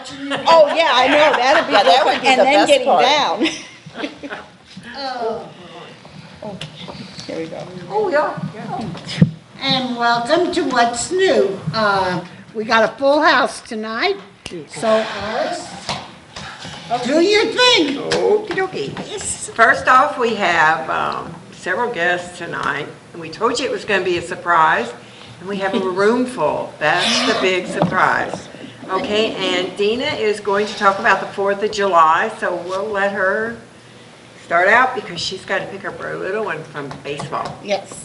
watching you. Oh, yeah, I know, that'd be, Yeah, that would be and the then best getting part. down. Oh, Here we go. Oh, yeah. and welcome to What's New. We got a full house tonight, so Alice, do your thing. Okie dokie. First off, we have several guests tonight, and we told you it was going to be a surprise, and we have a room full. That's the big surprise. Okay, and Dina is going to talk about the 4th of July, so we'll let her start out because she's got to pick up her little one from baseball. Yes.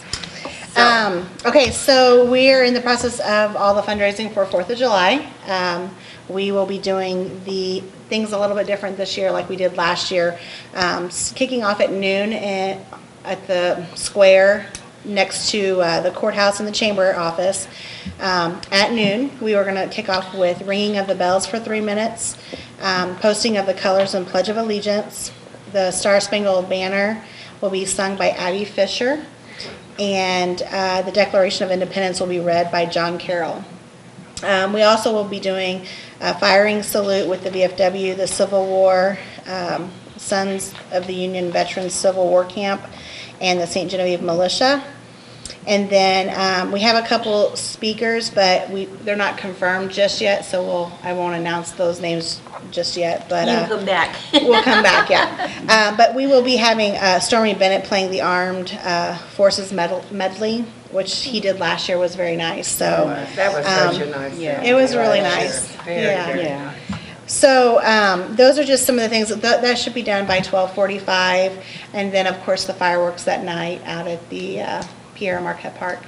So- Okay, so we're in the process of all the fundraising for 4th of July. We will be doing the things a little bit different this year like we did last year. Kicking off at noon at the square next to the courthouse and the chamber office. At noon, we were going to kick off with ringing of the bells for 3 minutes, posting of the colors and Pledge of Allegiance. The Star Spangled Banner will be sung by Abby Fisher, and the Declaration of Independence will be read by John Carroll. We also will be doing a firing salute with the VFW, the Civil War, Sons of the Union Veterans Civil War Camp, and the St. Genevieve Militia. And then we have a couple speakers, but they're not confirmed just yet, so I won't announce those names just yet. But You come back. we'll come back, yeah. But we will be having Stormy Bennett playing the Armed Forces Medley, which he did last year, was very nice. So That was such a nice thing. it was really nice. Very, Yeah. very Yeah. So those are just some of the things that should be done by 12:45, and then of course the fireworks that night out at the Pierre Marquette Park,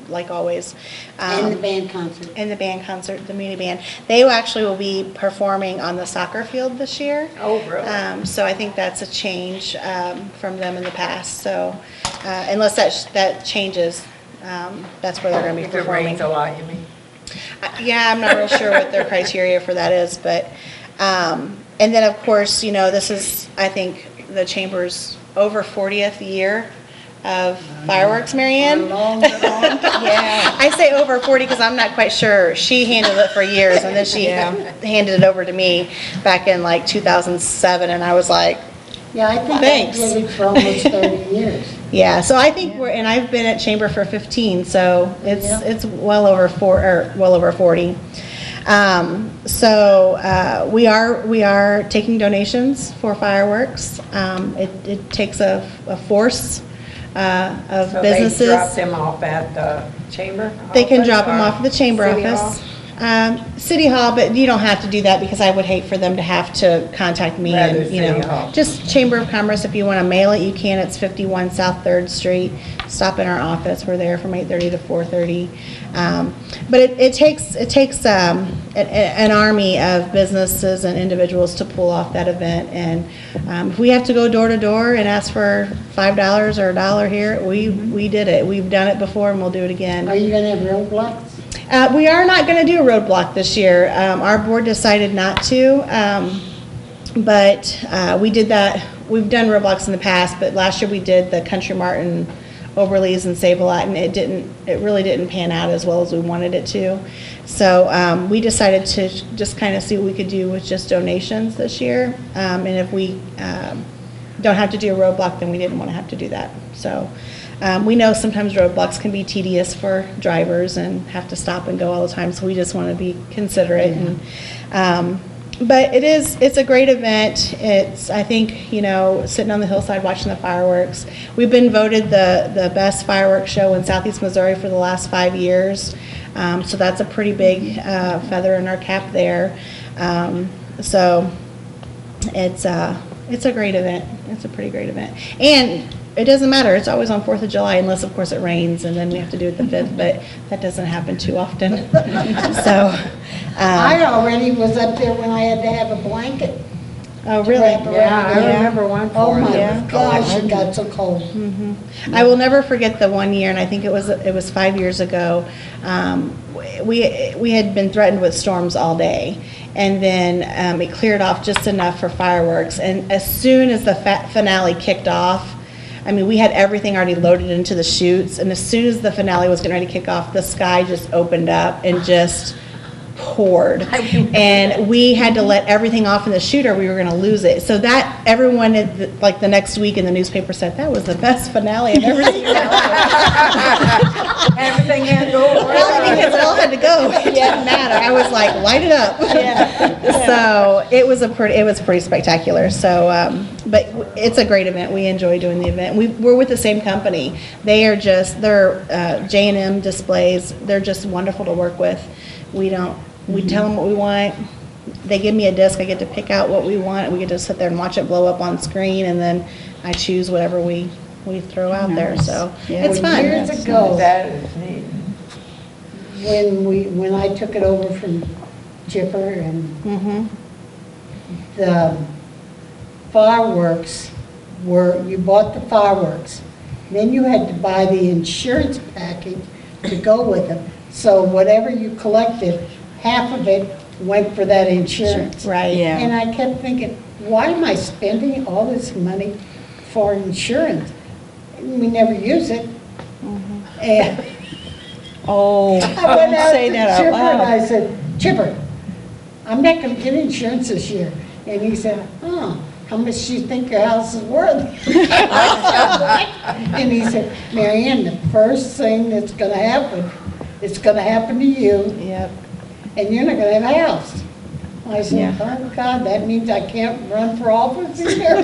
like always. And the band concert. And the band concert, the community band. They actually will be performing on the soccer field this year. Oh, really? So I think that's a change from them in the past. So unless that changes, that's where they're going to be If it performing. rains a lot, you mean? Yeah, I'm not real sure what their criteria for that is, but, and then of course, this is, I think, the Chamber's over 40th year of fireworks, Marianne. Yeah. I say over 40 because I'm not quite sure. She handled it for years, and then she handed it over to me back in like 2007, and I was like, Yeah, I think I Thanks. did it for almost 30 years. yeah. So I think and I've been at Chamber for 15, so it's well over 40. So we are taking donations for fireworks. It takes a force of So businesses. they drop them off at the chamber? They can office drop them or off at the chamber City office. Hall? City Hall, but you don't have to do that because I would hate for them to have to contact me Rather and, City Hall. just Chamber of Commerce, if you want to mail it, you can. It's 51 South 3rd Street. Stop in our office. We're there from 8:30 to 4:30. But it takes an army of businesses and individuals to pull off that event. And if we have to go door to door and ask for $5 or $1 here, we did it. We've done it before and we'll do it again. Are you gonna have roadblocks? We are not going to do a roadblock this year. Our board decided not to, but we did that. We've done roadblocks in the past, but last year we did the Country Mart and Oberle's and Save-A-Lot, and it really didn't pan out as well as we wanted it to. So we decided to just kind of see what we could do with just donations this year, and if we don't have to do a roadblock, then we didn't want to have to do that. So. We know sometimes roadblocks can be tedious for drivers and have to stop and go all the time, so we just want to be considerate. And, but it's a great event. It's, I think, sitting on the hillside watching the fireworks. We've been voted the best fireworks show in Southeast Missouri for the last 5 years, so that's a pretty big feather in our cap there. So it's a great event. It's a pretty great event. And it doesn't matter. It's always on 4th of July unless, of course, it rains, and then we have to do it the 5th, but that doesn't happen too often. So, I already was up there when I had to have a blanket. oh, really? wrap around. Yeah, I remember one Oh for my it. gosh, it got so cold. I will never forget the one year, and I think it was 5 years ago. We had been threatened with storms all day, and then it cleared off just enough for fireworks. And as soon as the finale kicked off, I mean, we had everything already loaded into the chutes, and as soon as the finale was getting ready to kick off, the sky just opened up and just poured. And we had to let everything off in the chute or we were going to lose it. So that, everyone, like the next week in the newspaper said, that was the best finale I've ever seen. Everything had to go Probably because it all had to go. It didn't matter. I was like, light it up. So it was pretty spectacular. So, but it's a great event. We enjoy doing the event. We're with the same company. They're J&M Displays. They're just wonderful to work with. We tell them what we want. They give me a disc. I get to pick out what we want. We get to sit there and watch it blow up on screen, and then I choose whatever we throw out there. So it's fun. Years ago, That is neat. when I took it over from Chipper and the fireworks you bought the fireworks, then you had to buy the insurance package to go with them. So whatever you collected, half of it went for that insurance. Right. Yeah. And I kept thinking, why am I spending all this money for insurance? We never use it. And Oh, I went don't out say to that out Chipper and loud. I said, Chipper, I'm not gonna get insurance this year. And he said, how much do you think your house is worth? And he said, Mary Ann, the first thing that's gonna happen, it's gonna happen to you, Yep. and you're not gonna have a house. I said, oh God, that means I can't run for office here.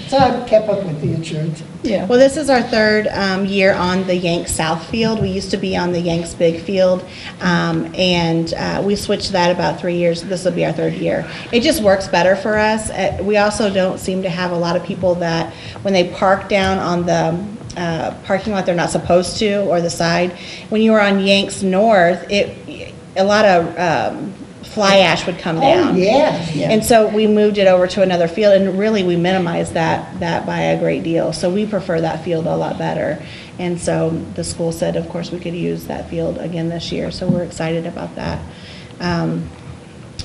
So I kept up with the insurance. Yeah. Well, this is our third year on the Yanks South Field. We used to be on the Yanks Big Field, and we switched that about 3 years. This will be our third year. It just works better for us. We also don't seem to have a lot of people that, when they park down on the parking lot they're not supposed to, or the side. When you were on Yanks North, a lot of fly ash would come down. Oh, yes. And so we moved it over to another field, and really we minimized that by a great deal. So we prefer that field a lot better. And so the school said, of course, we could use that field again this year. So we're excited about that.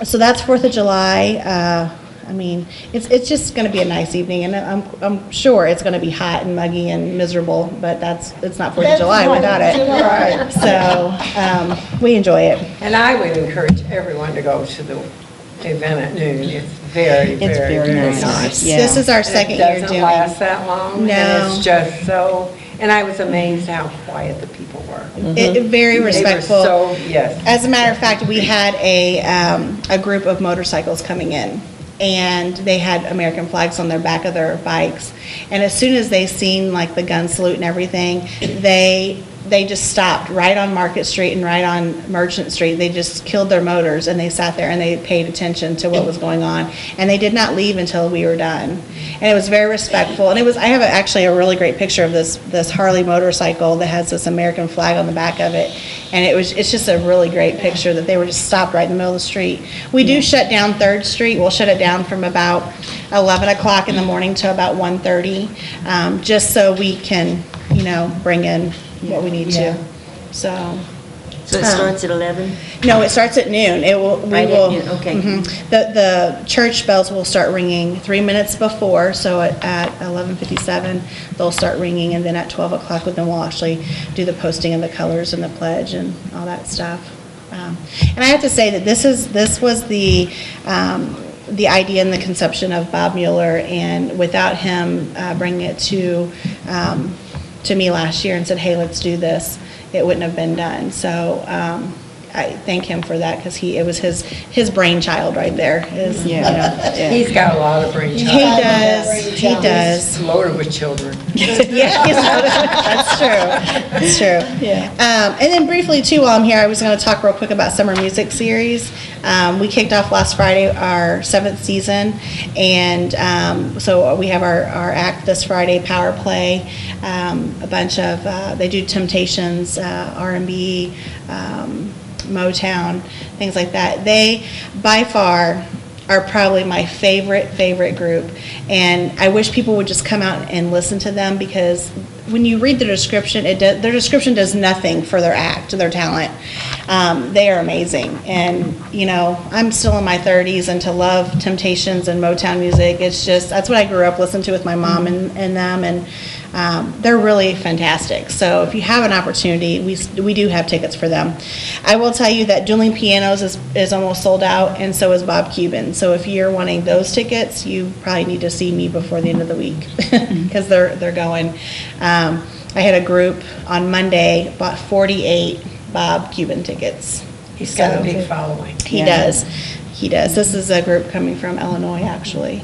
So that's 4th of July. I mean, it's just going to be a nice evening, and I'm sure it's going to be hot and muggy and miserable, but it's not 4th of July without it. Right. So we enjoy it. And I would encourage everyone to go to the event at noon. It's very, very nice. Yeah. This is our second year It doesn't doing. last that long. No. And it's just so, and I was amazed how quiet the people were. Very respectful. They were so, yes. As a matter of fact, we had a group of motorcycles coming in, and they had American flags on their back of their bikes. And as soon as they seen like the gun salute and everything, they just stopped right on Market Street and right on Merchant Street. They just killed their motors, and they sat there and they paid attention to what was going on. And they did not leave until we were done. And it was very respectful. And I have actually a really great picture of this Harley motorcycle that has this American flag on the back of it. And it's just a really great picture that they were just stopped right in the middle of the street. We do shut down 3rd Street. We'll shut it down from about 11 o'clock in the morning to about 1:30, just so we can, bring in what we need to. So So it starts at 11? no, it starts at noon. Right at noon, okay. The church bells will start ringing 3 minutes before, so at 11:57, they'll start ringing, and then at 12 o'clock, then we'll actually do the posting of the colors and the pledge and all that stuff. And I have to say that this was the idea and the conception of Bob Mueller, and without him bringing it to me last year and said, hey, let's do this, it wouldn't have been done. So I thank him for that, because it was his brainchild right there. He's got a lot of brainchild. He does. He's loaded with children. Yeah, that's true. Yeah. And then briefly too, while I'm here, I was going to talk real quick about summer music series. We kicked off last Friday our 7th season, and so we have our act this Friday, Power Play. A bunch of they do Temptations, R&B, Motown, things like that. They by far are probably my favorite group, and I wish people would just come out and listen to them, because when you read the description, their description does nothing for their act, their talent. They are amazing. And, you know, I'm still in my 30s, and to love Temptations and Motown music, it's just, that's what I grew up listening to with my mom and them, and they're really fantastic. So if you have an opportunity, we do have tickets for them. I will tell you that Dueling Pianos is almost sold out, and so is Bob Cuban. So if you're wanting those tickets, you probably need to see me before the end of the week, because they're going. I had a group on Monday, bought 48 Bob Cuban tickets. He's got a So- big following. He does. He does. This is a group coming from Illinois, actually.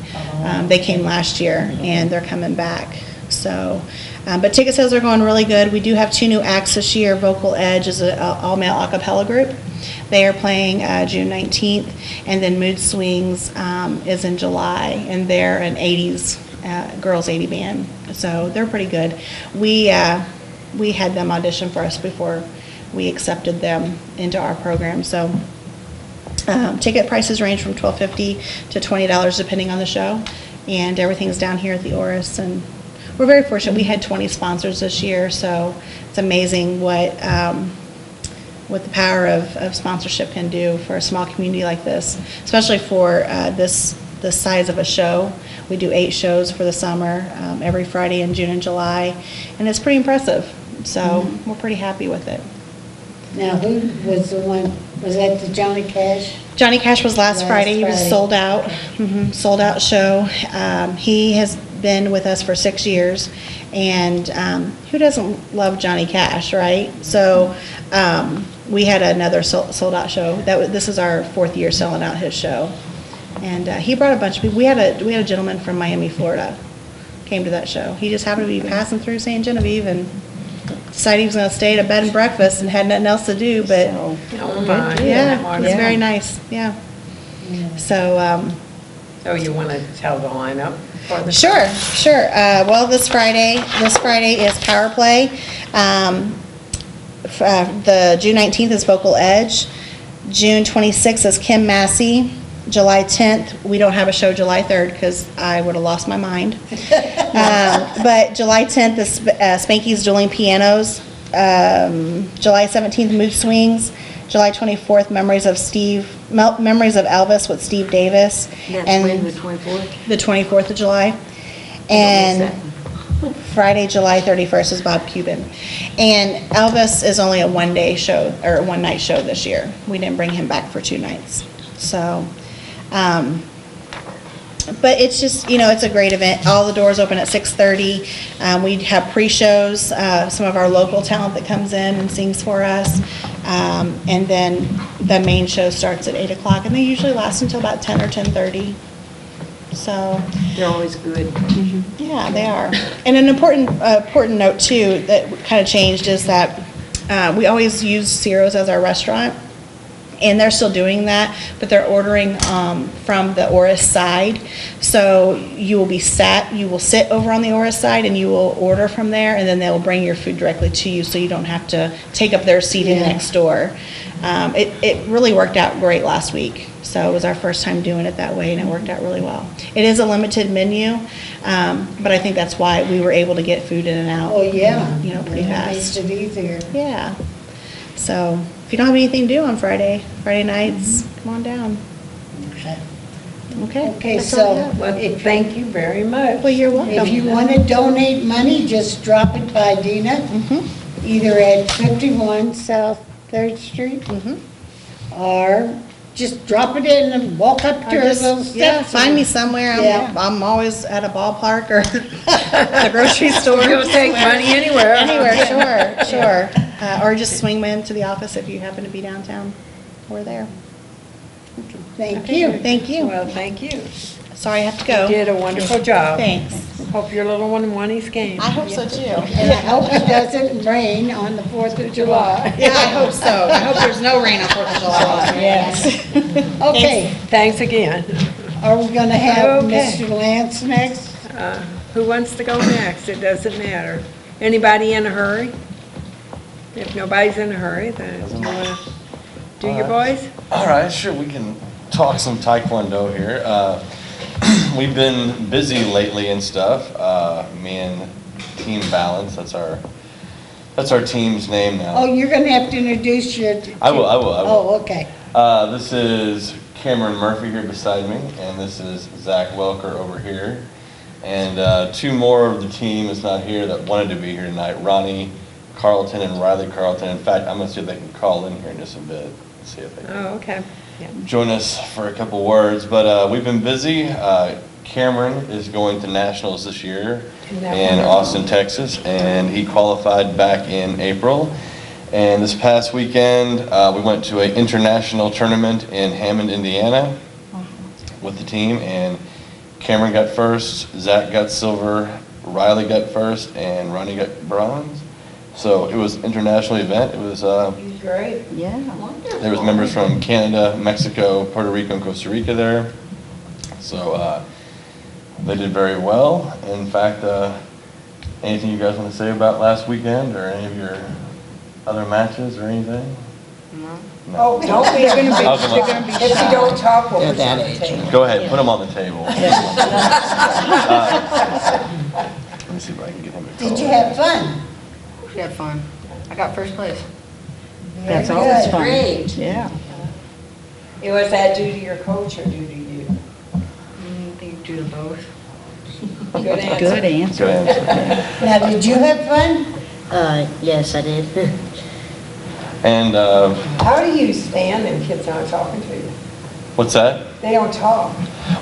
They came last year, and they're coming back. So, but ticket sales are going really good. We do have 2 new acts this year. Vocal Edge is an all-male a cappella group. They are playing June 19th, and then Mood Swings is in July, and they're an 80s, girls 80 band. So they're pretty good. We had them audition for us before we accepted them into our program. So ticket prices range from $12.50 to $20 depending on the show, and everything's down here at the Oris, and we're very fortunate. We had 20 sponsors this year, so it's amazing what the power of sponsorship can do for a small community like this, especially for this size of a show. We do 8 shows for the summer, every Friday in June and July, and it's pretty impressive. So we're pretty happy with it. Now, who was the one, was that the Johnny Cash? Johnny Cash was last Last Friday. He was Friday. sold out. Sold out show. He has been with us for 6 years, and who doesn't love Johnny Cash, right? So we had another sold out show. This is our 4th year selling out his show, and he brought a bunch of people. We had a gentleman from Miami, Florida, came to that show. He just happened to be passing through St. Genevieve and decided he was going to stay at a bed and breakfast and had nothing else to do, but Oh, my. yeah, it was very nice. Yeah. So. So you want to tell the lineup for the? Sure. Well, this Friday is Power Play. The June 19th is Vocal Edge. June 26th is Kim Massey. July 10th, we don't have a show July 3rd because I would have lost my mind. But July 10th is Spanky's Dueling Pianos. July 17th, Mood Swings. July 24th, Memories of Elvis with Steve Davis. That's And when, the 24th? the 24th of July. And Friday, July 31st is Bob Cuban. And Elvis is only a one-day show, or a one-night show this year. We didn't bring him back for 2 nights. So, but it's just, it's a great event. All the doors open at 6:30. We have pre-shows, some of our local talent that comes in and sings for us. And then the main show starts at 8 o'clock, and they usually last until about 10 or 10:30. So, They're always good. yeah, they are. And an important note too that kind of changed is that we always use Ciro's as our restaurant, and they're still doing that, but they're ordering from the Oris side. So you will sit over on the Oris side, and you will order from there, and then they will bring your food directly to you, so you don't have to take up their seating Yeah. next door. It really worked out great last week. So it was our first time doing it that way, and it worked out really well. It is a limited menu, but I think that's why we were able to get food in and out. Oh, yeah. Pretty That fast. makes it easier. Yeah. So if you don't have anything to do on Friday nights, come on down. Okay. Okay, that's all I so have. Well, thank you very much. Well, you're welcome. if you want to donate money, just drop it by Dina, either at 51 South 3rd Street, or just drop it in and walk up to Or her just, little yeah, steps. find me somewhere. Yeah. I'm always at a ballpark or the grocery store. You'll take money anywhere. Anywhere, sure. Or just swing by into the office if you happen to be downtown. We're there. Thank you. Thank you. Well, thank you. Sorry I have to You go. did a wonderful job. Thanks. Hope your little one won his game. I hope so too. And I hope it doesn't rain on the 4th of July. Yeah, I hope so. I hope there's no rain on 4th of July. Yes. Okay, Thanks again. are we going to have Okay. Mr. Lance next? Who wants to go next? It doesn't matter. Anybody in a hurry? If nobody's in a hurry, then you want to do your boys? All right, sure, we can talk some Taekwondo here. We've been busy lately and stuff. Me and Team Balance, that's our That's our team's name Oh, now. you're gonna have to introduce your. I will. Oh, okay. This is Cameron Murphy here beside me, and this is Zach Welker over here. And two more of the team is not here that wanted to be here tonight, Ronnie Carlton and Riley Carlton. In fact, I'm gonna see if they can call in here in just a bit. See if they can Oh, okay. join us for a couple words. But we've been busy. Cameron is going to nationals this year in Austin, Texas, and he qualified back in April. And this past weekend, we went to an international tournament in Hammond, Indiana with the team, and Cameron got first, Zach got silver, Riley got first, and Ronnie got bronze. So it was an international event. It was, Great. Yeah. there was members from Canada, Mexico, Puerto Rico, and Costa Rica there. So they did very well. In fact, anything you guys want to say about last weekend or any of your other matches or anything? Oh, don't be, I was gonna- if you don't talk, we'll put you on the table. Go ahead, put them on the table. Let me see if I can get him to call. Did you have fun? We had fun. I got first place. That's Very always good. fun. Great. Yeah. Was that due to your coach or due to you? I think do the both. Good answer. Good answer. Good answer. Now, did you have fun? Yes, I did. And, How do you stand and kids aren't talking to you? what's that? They don't talk.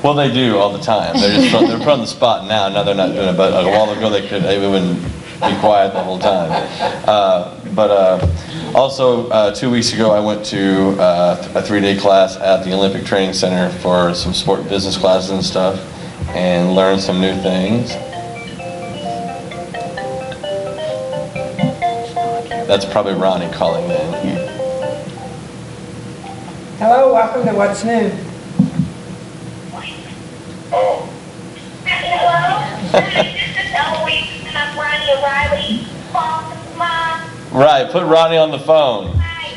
Well, they do all the time. They're put on the spot now. Now they're not doing it, but a while ago they wouldn't be quiet the whole time. Also, 2 weeks ago, I went to a 3-day class at the Olympic Training Center for some sport business classes and stuff, and learned some new things. That's probably Ronnie calling in. Hello, welcome to What's New. Oh. Hello, this is Eloise, and I'm Ronnie O'Reilly. Mom. Right, put Ronnie on the phone. Hi.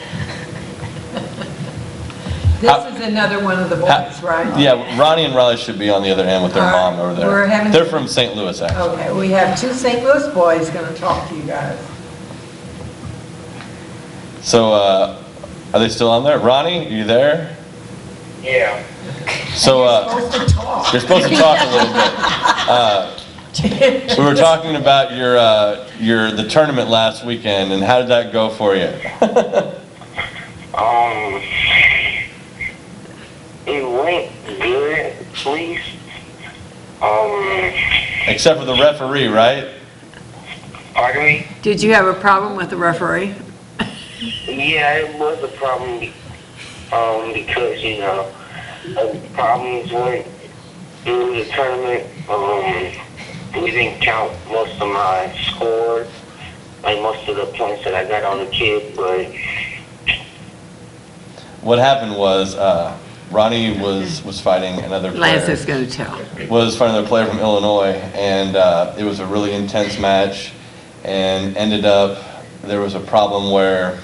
This is another one of the boys, right? Yeah, Ronnie and Riley should be on the other end with their All right, mom over there. we're having- They're from St. Louis, actually. Okay, we have two St. Louis boys gonna talk to you guys. So, are they still on there? Ronnie, are you there? Yeah. So, Supposed to talk. you're supposed to talk a little bit. We were talking about the tournament last weekend, and how did that go for you? It went good, please. Except for the referee, right? Pardon me? Did you have a problem with the referee? Yeah, it was a problem, because, the problems went through the tournament. We didn't count most of my scores, like most of the points that I got on the kid, but What happened was, Ronnie was fighting another player. Lance is gonna tell. Was fighting another player from Illinois, and it was a really intense match, and ended up, there was a problem where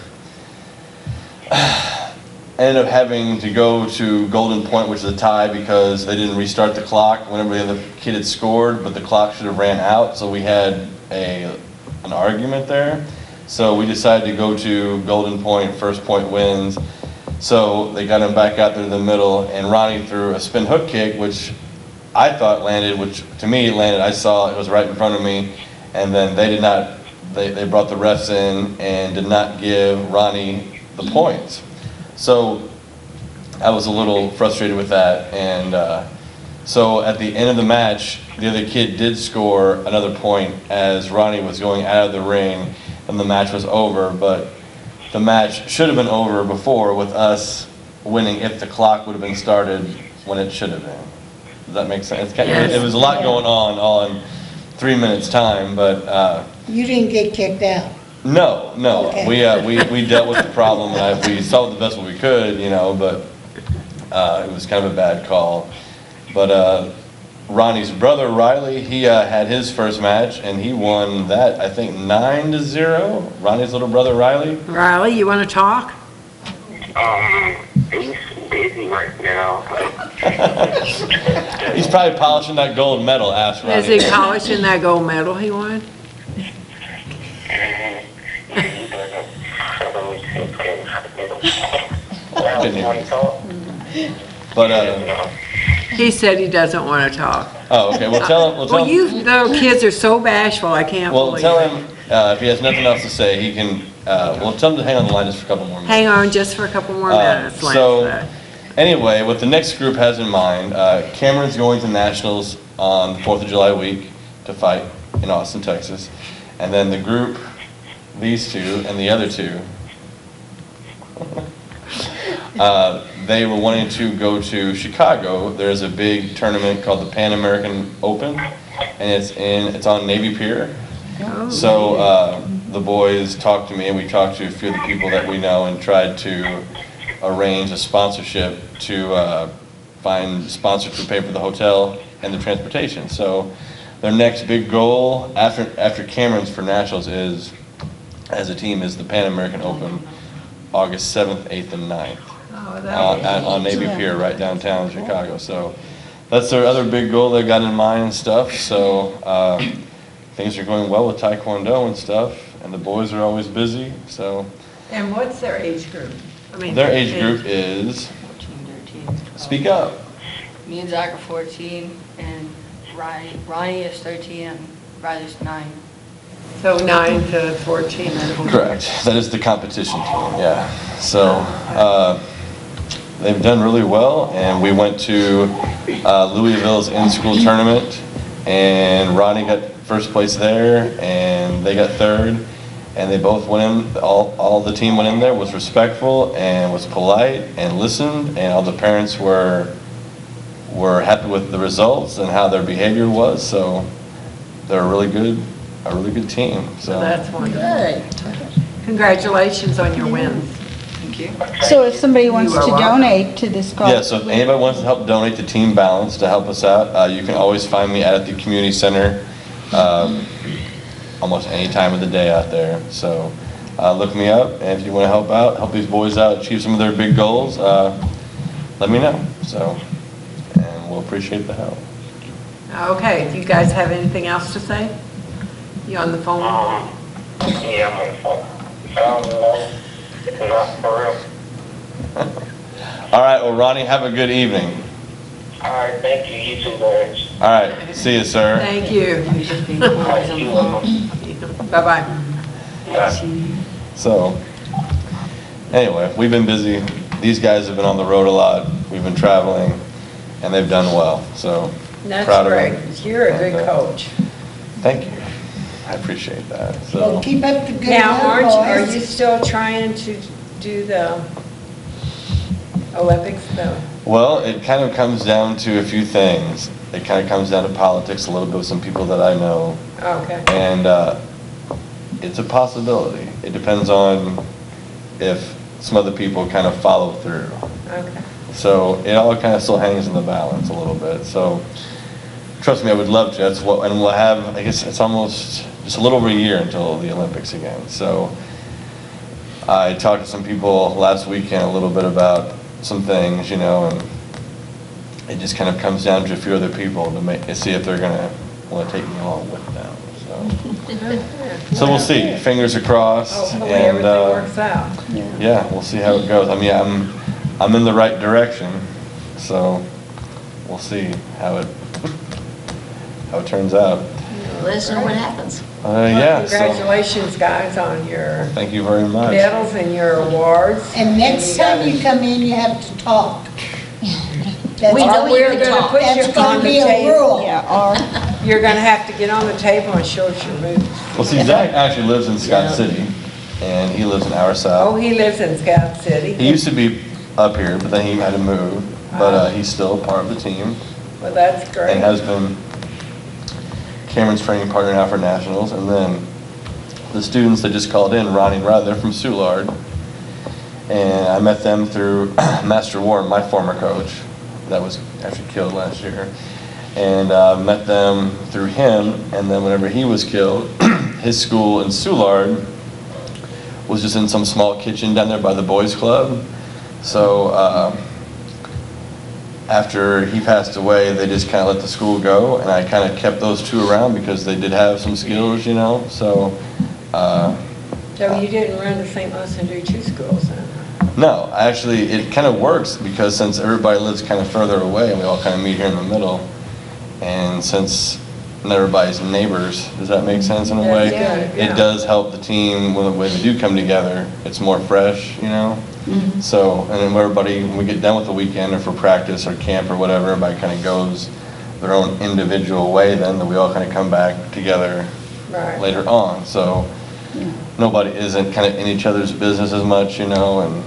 I ended up having to go to Golden Point, which is a tie, because they didn't restart the clock whenever the other kid had scored, but the clock should have ran out, so we had an argument there. So we decided to go to Golden Point, first point wins. So they got him back out there in the middle, and Ronnie threw a spin hook kick, which I thought landed, which to me landed, I saw it was right in front of me, and then they did not, they brought the refs in and did not give Ronnie the points. So I was a little frustrated with that, and so at the end of the match, the other kid did score another point as Ronnie was going out of the ring, and the match was over, but the match should have been over before with us winning if the clock would have been started when it should have been. Does that make sense? It was a lot going on all in 3 minutes time, but You didn't get kicked out. no. Okay. We dealt with the problem, and we solved the best way we could, but it was kind of a bad call. But Ronnie's brother Riley, he had his first match, and he won that, I think, 9-0. Ronnie's little brother Riley. Riley, you wanna talk? He's busy right now. He's probably polishing that gold medal, ask Is he Ronnie. polishing that gold medal he won? Okay. Now, you want to talk? But, He said he doesn't want to talk. oh, okay, well, tell him, Well, you little kids are so bashful, I can't well, believe tell it. him, if he has nothing else to say, he can, well, tell him to hang on the line just for a couple more minutes. Hang on just for a couple more minutes, Lance So, said. anyway, what the next group has in mind, Cameron's going to nationals on the 4th of July week to fight in Austin, Texas. And then the group, these two and the other two, they were wanting to go to Chicago. There's a big tournament called the Pan American Open, and it's on Navy Pier. So the boys talked to me, and we talked to a few of the people that we know, and tried to arrange a sponsorship to find sponsors to pay for the hotel and the transportation. So their next big goal after Cameron's for nationals is, as a team, is the Pan American Open, August 7th, 8th, and 9th. On Navy Pier, right downtown Chicago. So that's their other big goal they've got in mind and stuff. So things are going well with Taekwondo and stuff, and the boys are always busy. So And what's their age group? I mean, their age group is, 14, 13. speak up. Me and Zach are 14, and Ronnie is 13, and Riley's 9. So 9 to 14. Correct. That is the competition team, yeah. So they've done really well, and we went to Louisville's in-school tournament, and Ronnie got first place there, and they got third, and they both went in. All the team went in there, was respectful and was polite and listened, and all the parents were happy with the results and how their behavior was. So they're a really good team. So That's wonderful. Good. Congratulations on your wins. Thank you. So if somebody wants You to are welcome. donate to this cause. yeah, so if anybody wants to help donate to Team Balance to help us out, you can always find me at the community center almost any time of the day out there. So look me up, and if you want to help these boys out, achieve some of their big goals, let me know. So, and we'll appreciate the help. Okay, do you guys have anything else to say? You on the phone? Yeah, I'm on the phone. Not for real. All right, well, Ronnie, have a good evening. All right, thank you. You too, guys. All right, see you, sir. Thank you. He's just being cool as on the phone. Bye-bye. So, anyway, we've been busy. These guys have been on the road a lot. We've been traveling, and they've done well. So, That's proud of great. them. You're a good coach. Thank you. I appreciate that. Well, So, keep up the good Now, work, are boys. you still trying to do the Olympics though? well, it kind of comes down to a few things. It kind of comes down to politics a little bit with some people that I know. Okay. And it's a possibility. It depends on if some other people kind of follow through. Okay. So it all kind of still hangs in the balance a little bit. So trust me, I would love to. That's what, and we'll have, I guess it's almost just a little over a year until the Olympics again. So I talked to some people last weekend a little bit about some things, you know, and it just kind of comes down to a few other people to see if they're going to want to take me along with them. So we'll see. Fingers are crossed. Hopefully and everything works out. yeah, we'll see how it goes. I mean, I'm in the right direction, so we'll see how it turns out. Let us know what happens. Yeah. So, Congratulations, guys, on your thank you very much. medals and your awards. And next time you come in, you have to talk. That's- We know you We're can gonna talk. put you That's on gonna the be a table. rule. Yeah, or You're gonna have to get on the table and show us your moves. Well, see, Zach actually lives in Scott City, and he lives an hour Oh, south. he lives in Scout City. He used to be up here, but then he had to move. But he's still part of the team Well, that's great. and has been Cameron's training partner now for nationals. And then the students that just called in, Ronnie and Riley, they're from Soulard. And I met them through Master Warren, my former coach, that was actually killed last year. And met them through him, and then whenever he was killed, his school in Soulard was just in some small kitchen down there by the boys club. So after he passed away, they just kind of let the school go, and I kind of kept those two around because they did have some skills, you know. So That's So you didn't run the St. Louis and do 2 schools then? No, actually, it kind of works because since everybody lives kind of further away and we all kind of meet here in the middle, and since not everybody's neighbors, does that make sense in a way? Yeah. It does help the team when they do come together. It's more fresh, you know? So, and then everybody, when we get done with the weekend or for practice or camp or whatever, everybody kind of goes their own individual way then we all kind of come back together Right. later on. So nobody isn't kind of in each other's business as much, you know, and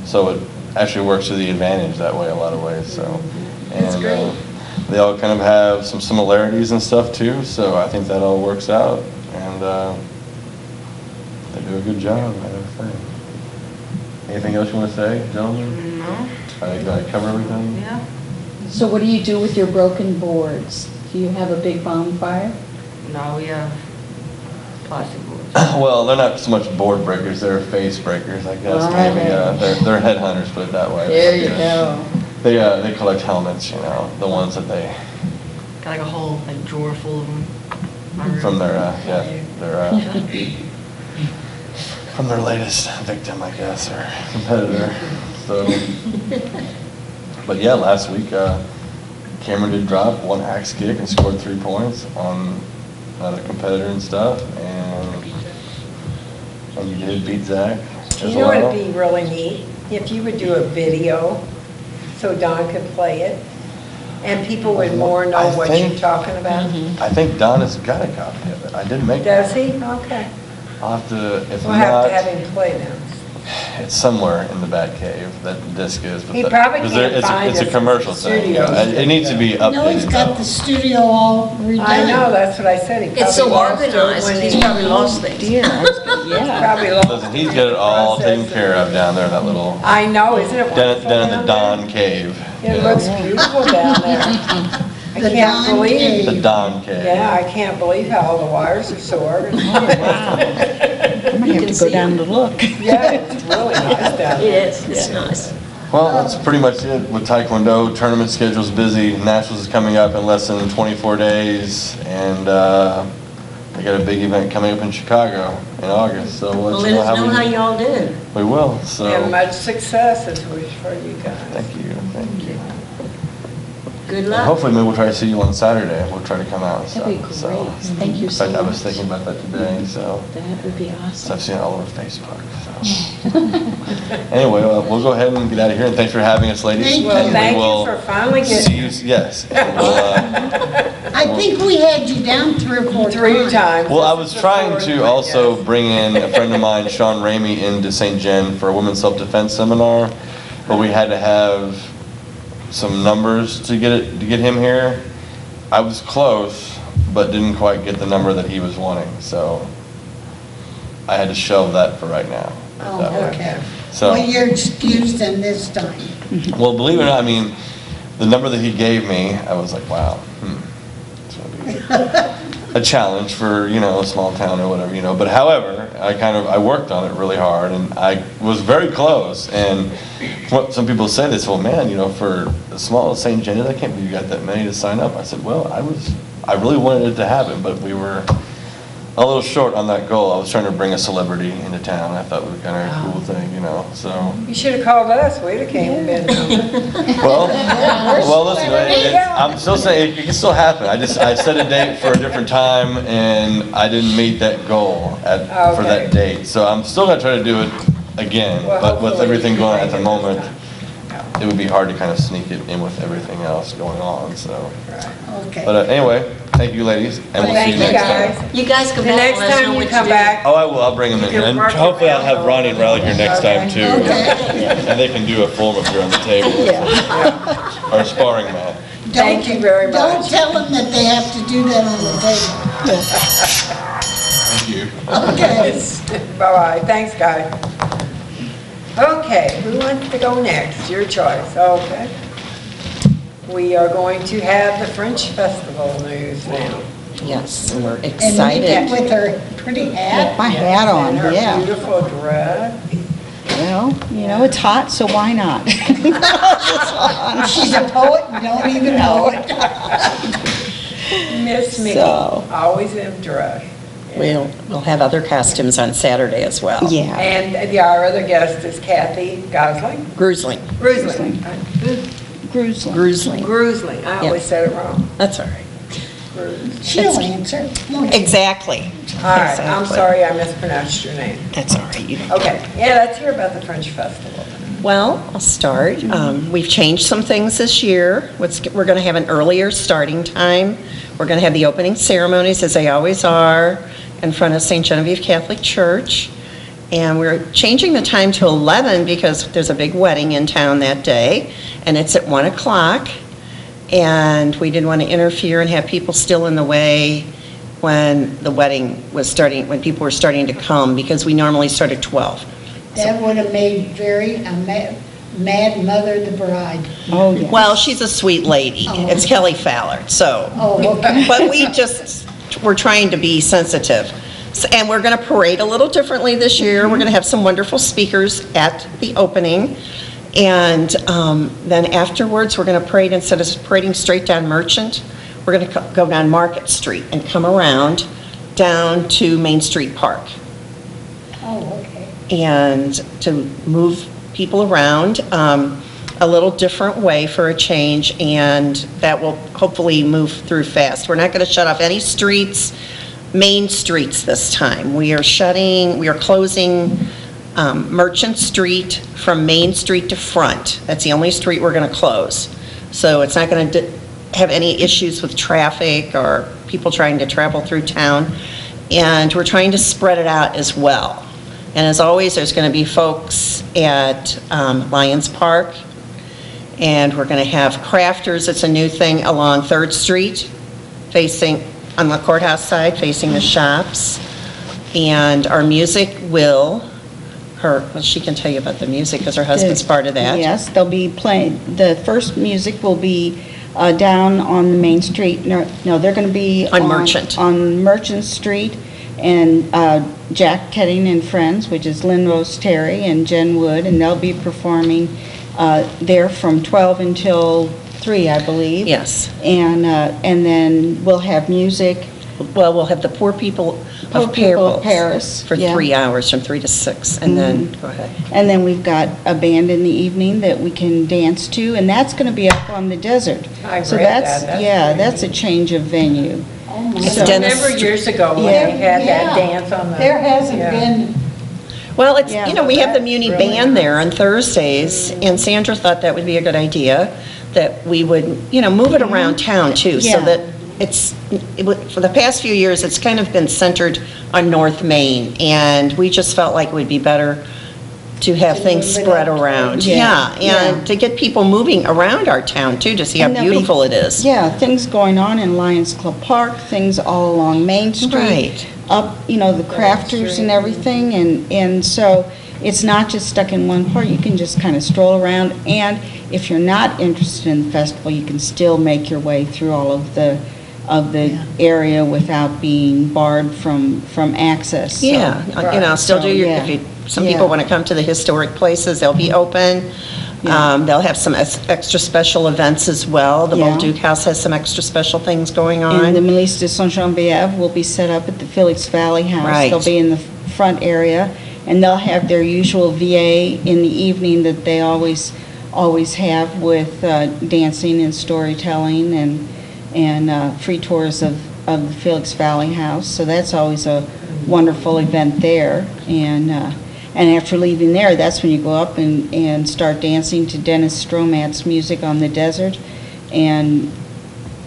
so it actually works to the advantage that way a lot of ways, so. That's And, great. they all kind of have some similarities and stuff too, so I think that all works out, and, they do a good job, I have to say. Anything else you want to say, gentlemen? No? Did I cover everything? Yeah? So what do you do with your broken boards? Do you have a big bonfire? No, we have plastic boards. Well, they're not so much board breakers, they're face breakers, I guess, All maybe, right. they're headhunters, put it that way. There you go. They collect helmets, you know, the ones that they, Got like a whole like drawer full of them. My room. from from their latest victim, I guess, or competitor, so. But yeah, last week, Cameron did drop 1 axe kick and scored 3 points on another competitor and stuff, and you did beat Zach as You know well. what'd be really neat? If you would do a video so Don could play it and people would more know I what think- you're talking about. I think Don has got a copy of it. I did make Does it. he? Okay. I'll have to, if We'll have to have not, him play them. it's somewhere in the Bat Cave, that disc is. but He that- probably 'cause can't it's a- find It's a us commercial at the thing. studio. It needs to be No, he's updated got though. the studio all redone. I know, that's what I said. He It's so probably lost it organized, when he's he- probably lost things. Dear, yeah. Probably lost Listen, it he's in got the it all process taken care of down there, that little, I know, isn't it down wonderful down in the down Don Cave. there? It Yeah. looks beautiful down there. I The can't Don believe, Cave. The Don Cave. yeah, I can't believe how all the wires are so organized. I might have to go down to look. Yeah, it's really nice down there. It is, it's nice. Well, that's pretty much it with Taekwondo. Tournament schedule's busy. Nationals is coming up in less than 24 days, and we got a big event coming up in Chicago in August. So Well, we'll let us know how we y'all do. we will. So And much success is wish for you guys. thank you, thank you. Good And luck. hopefully, maybe we'll try to see you on Saturday. We'll try to come out and stuff. That'd be So, great. Thank you in so fact, I was much. thinking about that today. So. That would be So awesome. I've seen it all over Facebook, so. Anyway, we'll go ahead and get out of here, and thanks for having us, ladies. Thank Well, you. thank We you will for finally see getting you, yes. And we'll, I think we had you down 3 or 4 times. 3 times. Well, I This was is the trying fourth to one, also yes. bring in a friend of mine, Sean Ramey, into St. Jen for a women's self-defense seminar, but we had to have some numbers to get him here. I was close, but didn't quite get the number that he was wanting, so I had to shelve that for right now. Oh, That way. okay. So- Well, you're excused then this time. Well, believe it or not, I mean, the number that he gave me, I was like, wow, it's gonna be a challenge for, you know, a small town or whatever, you know. But however, I worked on it really hard, and I was very close. And what some people say, they say, well, man, you know, for the small as St. Genevieve, I can't believe you got that many to sign up. I said, well, I really wanted it to happen, but we were a little short on that goal. I was trying to bring a celebrity into town. I thought it was kind of a cool thing, you know, so. You should have called us, we'd have came and been. Well, listen, I'm still saying, it can still happen. I set a date for a different time, and I didn't meet that goal for that Okay. date. So I'm still gonna try to do it again, Well, but with hopefully everything you going can at the make it this moment, time. it would be hard to kind of sneak it in with everything else going on, so. Okay. But anyway, thank you, ladies, and we'll see Thank you you, next time. guys. You guys come The back next and let us know time you what come do. back, Oh, I will, I'll bring them in You here, can and mark your hopefully I'll have bell. Ronnie and Riley here next time Okay. too. And they can do a form up here on the table, or a sparring mat. Thank you very Don't much. tell them that they have to do that on the table. Thank you. Okay. Bye-bye, thanks, guys. Okay, who wants to go next? Your choice, okay. We are going to have the French Festival news now. Yes, we're And Nikki excited. with her pretty hat. My hat on, And her yeah. beautiful dress. Well, you know, it's hot, so why not? She's a poet and don't even know it. Miss Mickey, So. always in dress. We'll have other costumes on Saturday as well. Yeah. And our other guest is Kathy Gosling. Grusling. Grusling. Gruesome. Grusling. Grusling, I always Yes. said it wrong. That's all right. She'll answer. Exactly. All right, I'm Exactly. sorry I mispronounced your name. That's all right. You don't. Okay, yeah, let's hear about the French Festival. Well, I'll start. We've changed some things this year. We're going to have an earlier starting time. We're going to have the opening ceremonies, as they always are, in front of St. Genevieve Catholic Church. And we're changing the time to 11 because there's a big wedding in town that day, and it's at 1 o'clock. And we didn't want to interfere and have people still in the way when the wedding was starting, when people were starting to come, because we normally start at 12. That would have made mad mother the bride. Oh, yeah. Well, she's a sweet lady. Oh. It's Kelly Fallard, so. Oh, okay. But we're trying to be sensitive. And we're going to parade a little differently this year. We're going to have some wonderful speakers at the opening. And then afterwards, we're going to parade, instead of parading straight down Merchant, we're going to go down Market Street and come around down to Main Street Park. Oh, okay. And to move people around a little different way for a change, and that will hopefully move through fast. We're not going to shut off any streets, main streets this time. We are closing Merchant Street from Main Street to Front. That's the only street we're going to close. So it's not going to have any issues with traffic or people trying to travel through town. And we're trying to spread it out as well. And as always, there's going to be folks at Lions Park, and we're going to have crafters. It's a new thing along 3rd Street, facing, on the courthouse side, facing the shops. And our music well, she can tell you about the music, because her husband's part of that. Yes, they'll be playing, the first music will be down on the Main Street. No, they're going to be On Merchant. On Merchant Street, and Jack Ketting and Friends, which is Lynn Rose Terry and Jen Wood, and they'll be performing there from 12 until 3, I believe. Yes. And then we'll have music. Well, we'll have the Poor People Poor of People of Paris Paris, for yeah. 3 hours, from 3 to 6, and then, go ahead. And then we've got a band in the evening that we can dance to, and that's going to be up on the desert. I So read that's, that. That's yeah, pretty that's a neat. change of venue. Oh, my It's God. Dennis- Remember years ago when Yeah. we had that Yeah. dance on the... There hasn't Yeah. been, Well, it's, Yeah. we have the Muni Really Band nice. there on Thursdays, and Sandra thought that would be a good idea, that we would, move it around town too, so Yeah. that for the past few years, it's kind of been centered on North Main, and we just felt like it would be better to have To things move it spread out. around. Yeah, yeah. And to get people moving around our town too, to see how And there'll be- beautiful it is. Yeah, things going on in Lions Club Park, things all along Main Street. Right. Up, the crafters and everything, and so it's not just stuck in one part. You can just kind of stroll around, and if you're not interested in the festival, you can still make your way through all of the area without being barred from access. So- Yeah, still do your, Yeah. some people Yeah. want to come to the historic places, they'll be open. Yeah. They'll have some extra special events as well. The Yeah. Bolduc House has some extra special things going And the on. Milice de Saint-Geneviève will be set up at the Felix Valley House. Right. They'll be in the front area, and they'll have their usual VA in the evening that they always have with dancing and storytelling and free tours of the Felix Valley House. So that's always a wonderful event there. And after leaving there, that's when you go up and start dancing to Dennis Stromat's music on the desert. And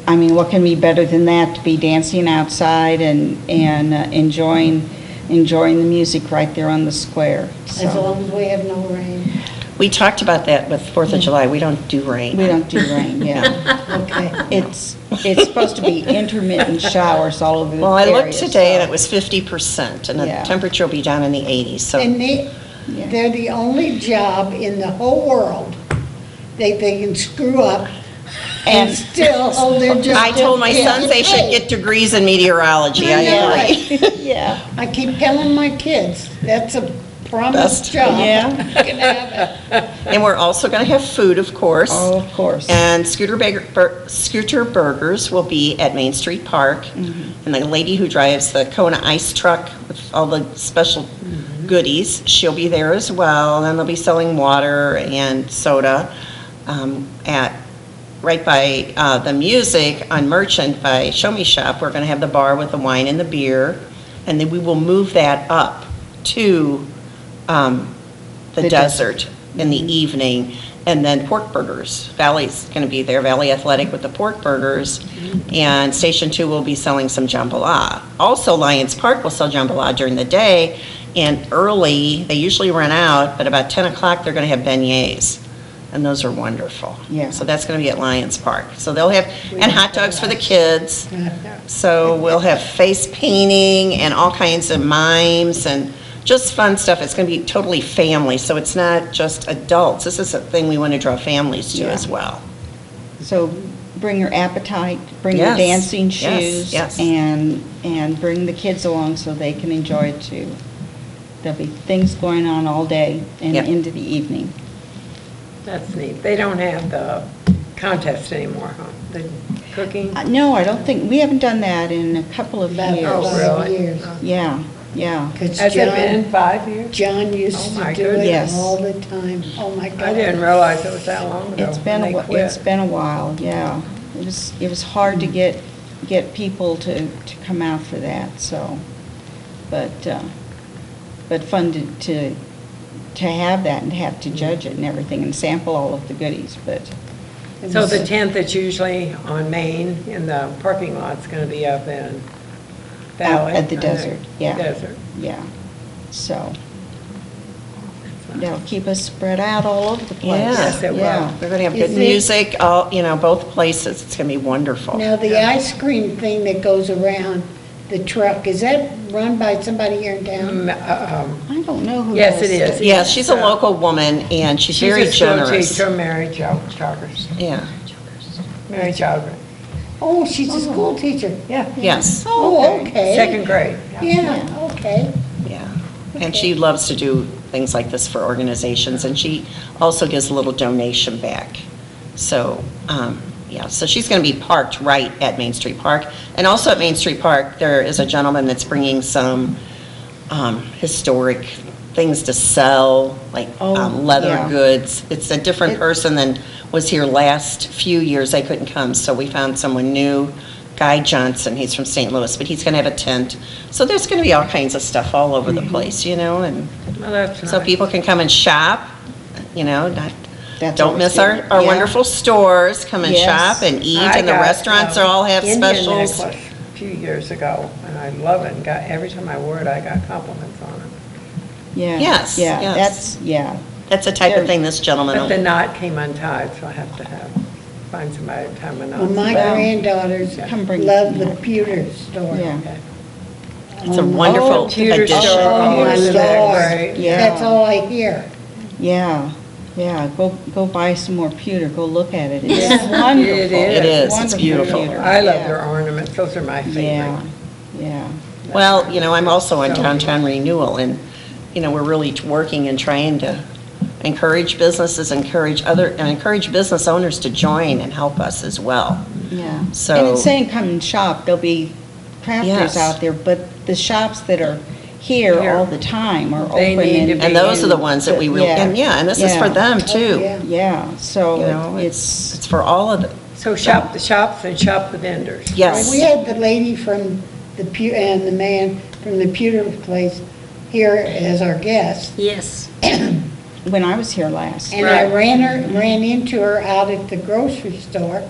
I mean, what can be better than that, to be dancing outside and enjoying the music right there on the square. as So long as we have no rain. We talked about that with 4th of July, we don't do rain. we don't do rain, yeah. Okay. It's supposed to be intermittent showers all over the Well, I area. looked today and so- it was 50%, and the Yeah. temperature will be down in the 80s, so. And Yeah. they're the only job in the whole world they can screw up and And- still hold their job. I told my sons they should get degrees in meteorology, I I know. agree. Yeah. I keep telling my kids, that's a promise Best. job. Yeah. You can have it. And we're also going to have food, of course. Oh, of course. And Scooter Burgers will be at Main Street Park. And the lady who drives the Kona Ice Truck with all the special goodies, she'll be there as well. And then they'll be selling water and soda right by the music on Merchant by Show Me Shop. We're going to have the bar with the wine and the beer. And then we will move that up to the desert in the evening. And then pork burgers. Valley's going to be there, Valley Athletic with the pork burgers. And Station 2 will be selling some jambalaya. Also, Lions Park will sell jambalaya during the day. And early, they usually run out, but about 10 o'clock, they're going to have beignets. And those are wonderful. Yeah. So that's going to be at Lions Park. So they'll have, and hot dogs for the kids. So we'll have face painting and all kinds of mimes and just fun stuff. It's going to be totally family, so it's not just adults. This is a thing we want to draw families to as well. So bring your appetite, bring your Yes, dancing yes, shoes, yes. and bring the kids along so they can enjoy it too. There'll be things going on all day and Yep. into the evening. That's neat. They don't have the contest anymore, huh? The cooking? No, I don't think, we haven't done that in a couple of About years. Oh, 5 really? years. Yeah, yeah. 'Cause Has it been John, 5 years? John used Oh, to my do goodness. it Yes. all the time. Oh, my God. I didn't realize it was that long ago. It's been, when they quit. it's been a while, yeah. It was hard to get people to come out for that, so, but fun to have that and have to judge it and everything and sample all of the goodies, but, It So was- the tent that's usually on Main in the parking lot's going to be up in Valley? At the I think. desert, yeah. Desert. yeah, so. That'll keep us spread out all over the place. Yes, it will. Yeah. We're going to have Is good it- music, both places. It's going to be wonderful. Now, the ice cream thing that goes around the truck, is that run by somebody here in town? I don't know who Yes, does it is. Yeah, she's a local woman, and she's very She's a school generous. teacher, Mary Joggers. Yeah, Mary Joggers. Oh, she's a school teacher. Yeah. yes, Oh, okay. Second grade. Yeah, okay. yeah. And she loves to do things like this for organizations, and she also gives a little donation back. So, yeah, so she's going to be parked right at Main Street Park. And also at Main Street Park, there is a gentleman that's bringing some historic things to sell, like leather yeah. goods. It's a different person than was here last few years. They couldn't come, so we found someone new, Guy Johnson. He's from St. Louis, but he's going to have a tent. So there's going to be all kinds of stuff all over the place, and Well, that's so nice. people can come and shop, not That's don't always miss good. our Yeah. wonderful stores. Come and Yes. shop and eat, I and the got, restaurants all have Indian specials. necklace a few years ago, and I love it, and every time I wore it, I got compliments on it. Yeah. Yes, Yeah, yes. yeah. That's the type of thing this gentleman But the will. knot came untied, so I have to find somebody to tie my Well, knots. my Well, granddaughters come bring love the that. pewter store. Yeah. Okay. It's a wonderful Pewter addition. store, Oh, my isn't that Lord. great? Yeah. That's all I hear. Yeah, yeah, go buy some more pewter, go look at it. It's Yeah. wonderful. It is. It is. It's Wonderful beautiful. pewter. I love Yeah. their ornaments, those are my Yeah, favorite. yeah. Well, I'm also on downtown renewal, and, we're really working and trying to encourage businesses, encourage business owners to join and help us as well. Yeah. So- And it's saying come and shop, there'll be crafters Yes. out there, but the shops that are here Here. all the time are They open. need to and- be And those are the ones that we really, Yeah. and this is for Yeah. them Oh, too. yeah. Yeah, so It's it's, for all of them. So shop the shops and shop the vendors. Yes. We had the lady from and the man from the pewter place here as our guest. Yes. when I was here last. And I ran into her out at the grocery store,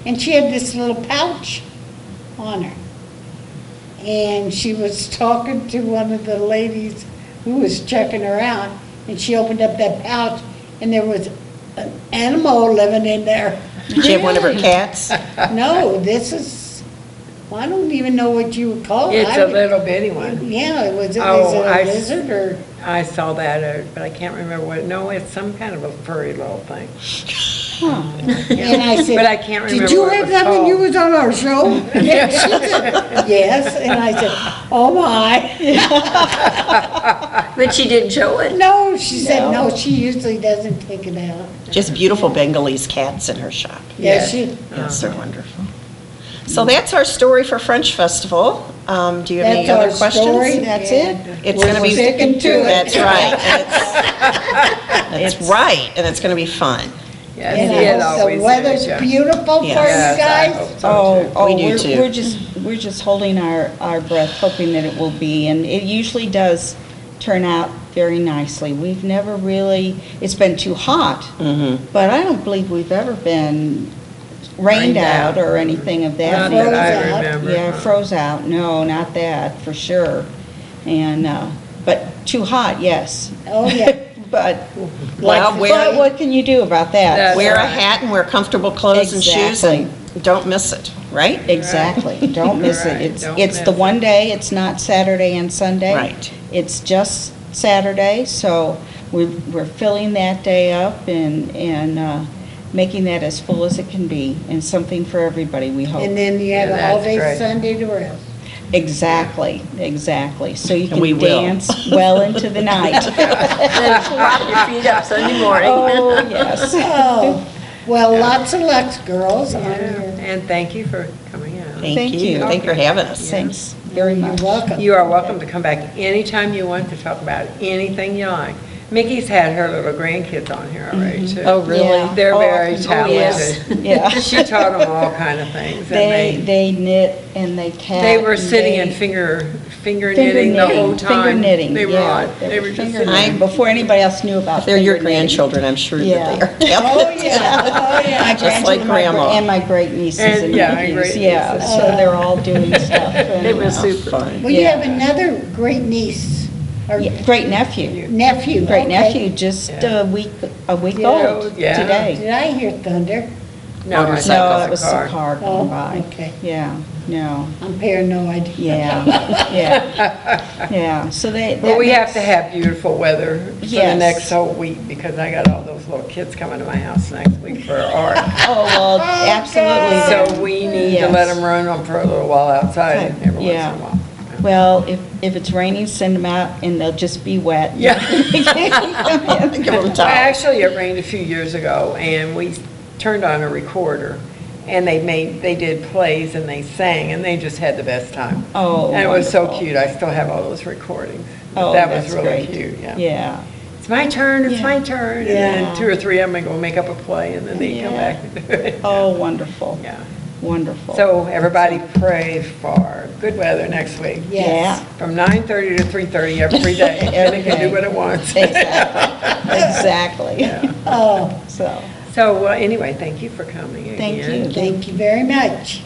and she had this little pouch on her. And she was talking to one of the ladies who was checking her out, and she opened up that pouch, and there was an animal living in there. Did she have one of her cats? No, this is, well, I don't even know what you would call it. It's a little bitty one. Yeah, was it Oh, a lizard or? I saw that, but I can't remember what, no, it's some kind of a furry little thing. And I said, But I can't remember did you what it have was that when you called." was on our show? And she said, yes. And I said, oh my. But she didn't show it. No, she said, no, she usually doesn't take it out. Just beautiful Bengalese cats in her shop. Yeah, she, Yes, they're wonderful. So that's our story for French Festival. Do you have any that's other our questions? story. That's and it? It's we're going to be. sticking to it. That's right. And it's right, and it's going to be fun. Yes, And it I hope always the weather's is, yeah. beautiful for you Yes. Yes, I guys. hope so, too. We do too. We're just holding our breath, hoping that it will be, and it usually does turn out very nicely. We've never really, it's been too hot, but I don't believe we've ever been rained out or anything of that Not that I Froze out. remember. Yeah, froze out, no, not that, for sure. And, but too hot, yes. Oh, yeah. But, Well, but what can you do about that? That's Wear a right. hat and wear comfortable clothes and shoes and don't miss it, right? Exactly, don't miss Right, it. don't It's the miss one day, it's not Saturday and Sunday. Right. It's just Saturday, so we're filling that day up and making that as full as it can be, and something for everybody, we hope. And then you have Yeah, all that's day great. Sunday to rest. Exactly, exactly. So you And we can will. dance well into the night. Then prop your feet up Sunday morning. Oh, yes. Oh, well, lots of luck, girls, on Yeah, your, and thank you for coming out. Thank you. Thank you for having us. Thanks very you're much. welcome. You are welcome to come back anytime you want to talk about anything you like. Mickey's had her little grandkids on here already, too. Oh, really? Yeah. They're Oh, very oh, talented. Yeah. She taught them all kind of things, and They knit and they tat. they were and sitting they- and finger knitting the whole time. Finger knitting, They were yeah. on, they were just finger sitting knitting, Before anybody else knew about They're your finger knitting. grandchildren, I'm sure Yeah. that they are. Oh, yeah, oh, yeah. My Just like grandchildren, my grandma. And my great nieces And, and yeah, nephews, great yeah, nieces. so they're all doing stuff. and, It was super. Fun. Well, you Yeah. have another great niece, or Yeah, great nephew, nephew. great okay. nephew, just Yeah. a week Yeah. old Yeah. today. Did I hear thunder? No, I Motorcycle. thought No, it was a car Oh, going by. okay. Yeah, no, I'm paranoid. yeah, yeah, yeah, so But that we have makes- to have beautiful weather for the Yes. next whole week, because I got all those little kids coming to my house next week for art. Oh, well, absolutely. So then. we need to let Yes. them run them for a little while outside every once in a Yeah. while. Well, if it's raining, send them out and they'll just be wet. Yeah. Give them Well, time. actually, it rained a few years ago, and we turned on a recorder, and they did plays and they sang, and they just had the best time. Oh, And it was so wonderful. cute. I still have all those recordings. But Oh, that was that's really great. cute, yeah. Yeah, It's my turn, it's Yeah. my turn. And Yeah. then 2 or 3 of them go make up a play, and then they come Yeah. back and do it. oh, wonderful, Yeah. wonderful. So everybody pray for good weather next week. Yes. From 9:30 to 3:30 every day. And Every it can do day. what it wants. Exactly, exactly. Oh, So, So anyway, thank you for coming again. Thank you. thank you very much.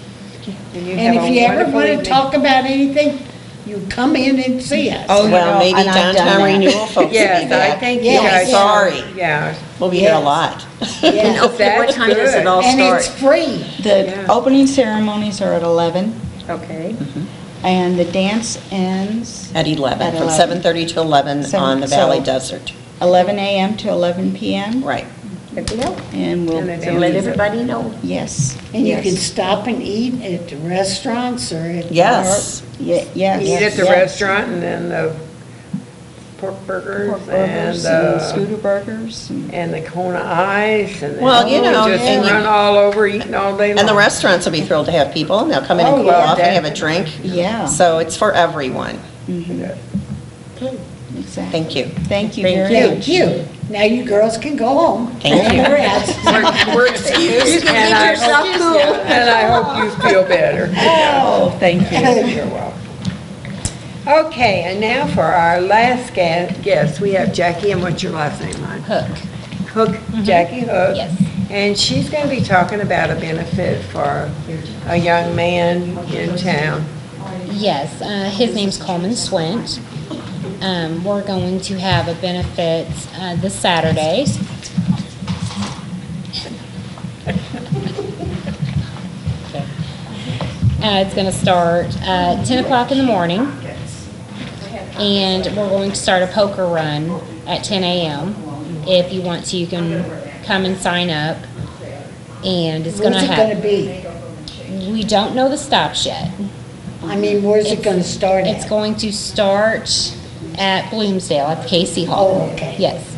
And you And have if a you ever wonderful want to evening. talk about anything, you come in and see us. Oh, Well, maybe and I've done downtown that. renewal folks will be Yes, I back. think you Yes. guys. Sorry. Yeah. We'll be here a Yes. lot. Yes. Okay, what That's time does good. it all And it's start? free. the Yeah. opening ceremonies are at 11, Okay. and the dance ends At 11, At from 11. 7:30 to 11 on the So- Valley Desert. 11 a.m. to 11 p.m. Right. And we'll, And then So let everybody know. yes. And you yes. can stop and eat at the restaurants or at. Yes. Yes. Eat at the yes. restaurant, and then the pork burgers Pork and burgers and the, scooter burgers. and the Kona ice, and then Well, you know, just and you- run all over eating all day long. And the restaurants will be thrilled to have people, and they'll come in and Oh, cool yeah, off and have a definitely. drink. Yeah. So it's for everyone. Yeah. Exactly. Thank you. Thank you Thank very Thank much. you. Now you girls can go home. Thank And you. rest. We're excused. You can And get I yourself hope- cool. yeah, And I hope you feel better. Oh, thank you. You're welcome. Okay, and now for our last guest, we have Jackie, and what's your last name, hon? Hook. Hook, Jackie Hook. Yes. And she's going to be talking about a benefit for a young man in town. Yes, his name's Coleman Swint. We're going to have a benefit this Saturday. It's going to start at 10 o'clock in the morning. And we're going to start a poker run at 10 a.m. If you want to, you can come and sign up. And it's gonna Where's it gonna have, be? we don't know the stops yet. I mean, where's it gonna start It's at? going to start at Bloomsdale, at the KC Hall. Oh, okay. Yes.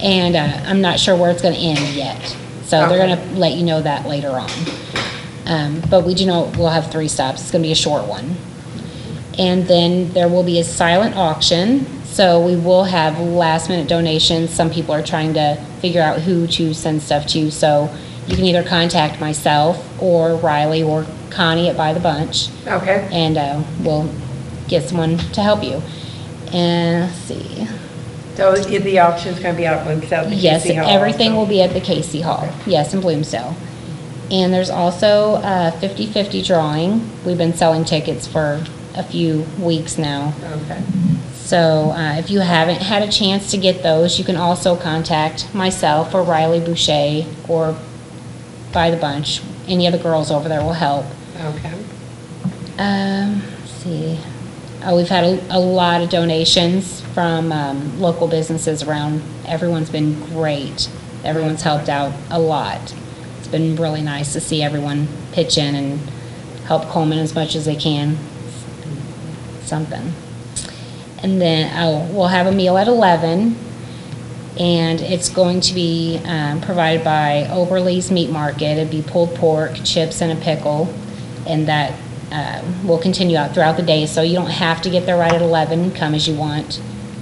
And I'm not sure where it's going to end yet. So they're Okay. going to let you know that later on. But we do know we'll have 3 stops. It's going to be a short one. And then there will be a silent auction. So we will have last minute donations. Some people are trying to figure out who to send stuff to. So you can either contact myself or Riley or Connie at Buy the Bunch. Okay. And we'll get someone to help you. And let's see. So the auction's going to be out at Bloomsdale, the Yes, KC Hall everything also? will be at the Casey Hall. Yes, in Bloomsdale. And there's also a 50/50 drawing. We've been selling tickets for a few weeks now. Okay. So if you haven't had a chance to get those, you can also contact myself or Riley Boucher or Buy the Bunch. Any of the girls over there will help. Okay. Let's see. Oh, we've had a lot of donations from local businesses around. Everyone's been great. Everyone's helped out a lot. It's been really nice to see everyone pitch in and help Coleman as much as they can. Something. And then, we'll have a meal at 11, and it's going to be provided by Oberle's Meat Market. It'd be pulled pork, chips, and a pickle, and that will continue out throughout the day, so you don't have to get there right at 11. Come as you want,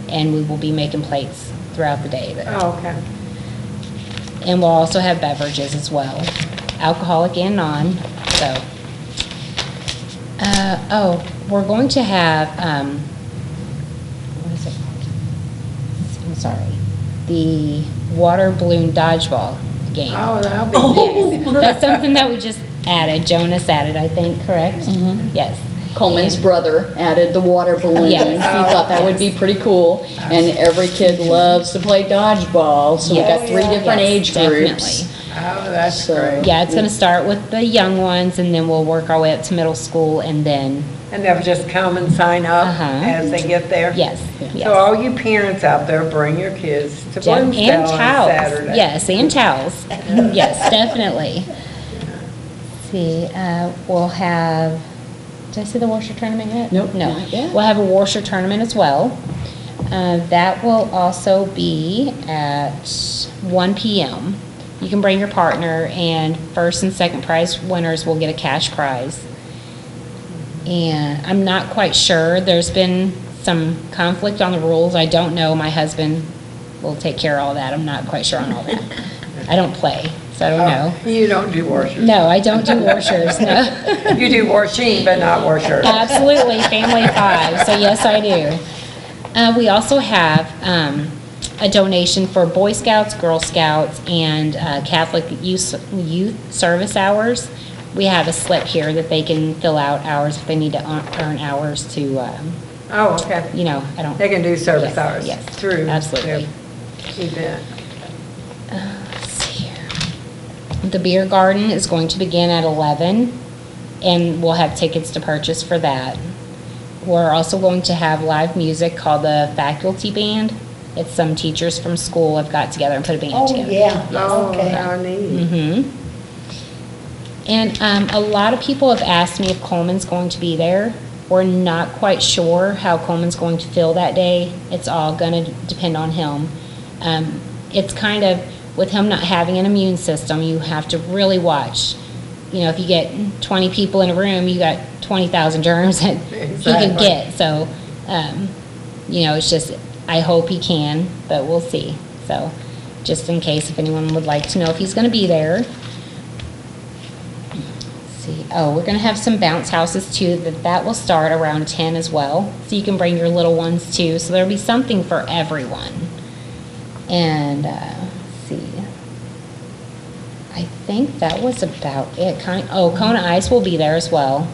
and we will be making plates throughout the day there. Oh, okay. And we'll also have beverages as well, alcoholic and non, so. We're going to have, what is it called? I'm sorry, the water balloon dodgeball game. Oh, that'll be nice. That's something that we just added, Jonas added, I think, correct? Yes. Coleman's brother added the water balloon. Yes. He thought that would be pretty cool. And every kid loves to play dodgeball, so we got 3 different age groups. Definitely. Oh, that's So- great. Yeah, it's gonna start with the young ones, and then we'll work our way up to middle school, and then, And they'll just come and sign up Uh-huh. as they get there? yes, yes. So all you parents out there, bring your kids to Gem- Bloomsdale and on towels. Saturday. Yes, and towels. Yes, definitely. Let's see, we'll have, did I say the washer tournament yet? Nope, No. not yet. We'll have a washer tournament as well. That will also be at 1 PM. You can bring your partner, and first and second prize winners will get a cash prize. And I'm not quite sure. There's been some conflict on the rules. I don't know. My husband will take care of all that. I'm not quite sure on all that. I don't play, so I don't know. Oh, you don't do washers. No, I don't do washers, no. You do washing, but not washers. Absolutely, family of 5, so yes, I do. We also have a donation for Boy Scouts, Girl Scouts, and Catholic youth service hours. We have a slip here that they can fill out hours if they need to earn hours to, Oh, okay. I don't. They can do service Yes, hours yes, through absolutely. the event. Let's see here. The beer garden is going to begin at 11, and we'll have tickets to purchase for that. We're also going to have live music called the Faculty Band. It's some teachers from school have got together and put a band Oh, together. yeah, Oh, okay. how neat. Mm-hmm. And a lot of people have asked me if Coleman's going to be there. We're not quite sure how Coleman's going to feel that day. It's all going to depend on him. It's kind of, with him not having an immune system, you have to really watch. If you get 20 people in a room, you got 20,000 germs that he could Exactly. get. So, it's just, I hope he can, but we'll see. So, just in case if anyone would like to know if he's going to be there. See. Oh, we're going to have some bounce houses too. That will start around 10 as well. So you can bring your little ones too. So there'll be something for everyone. And let's see. I think that was about it. Kona Ice will be there as well.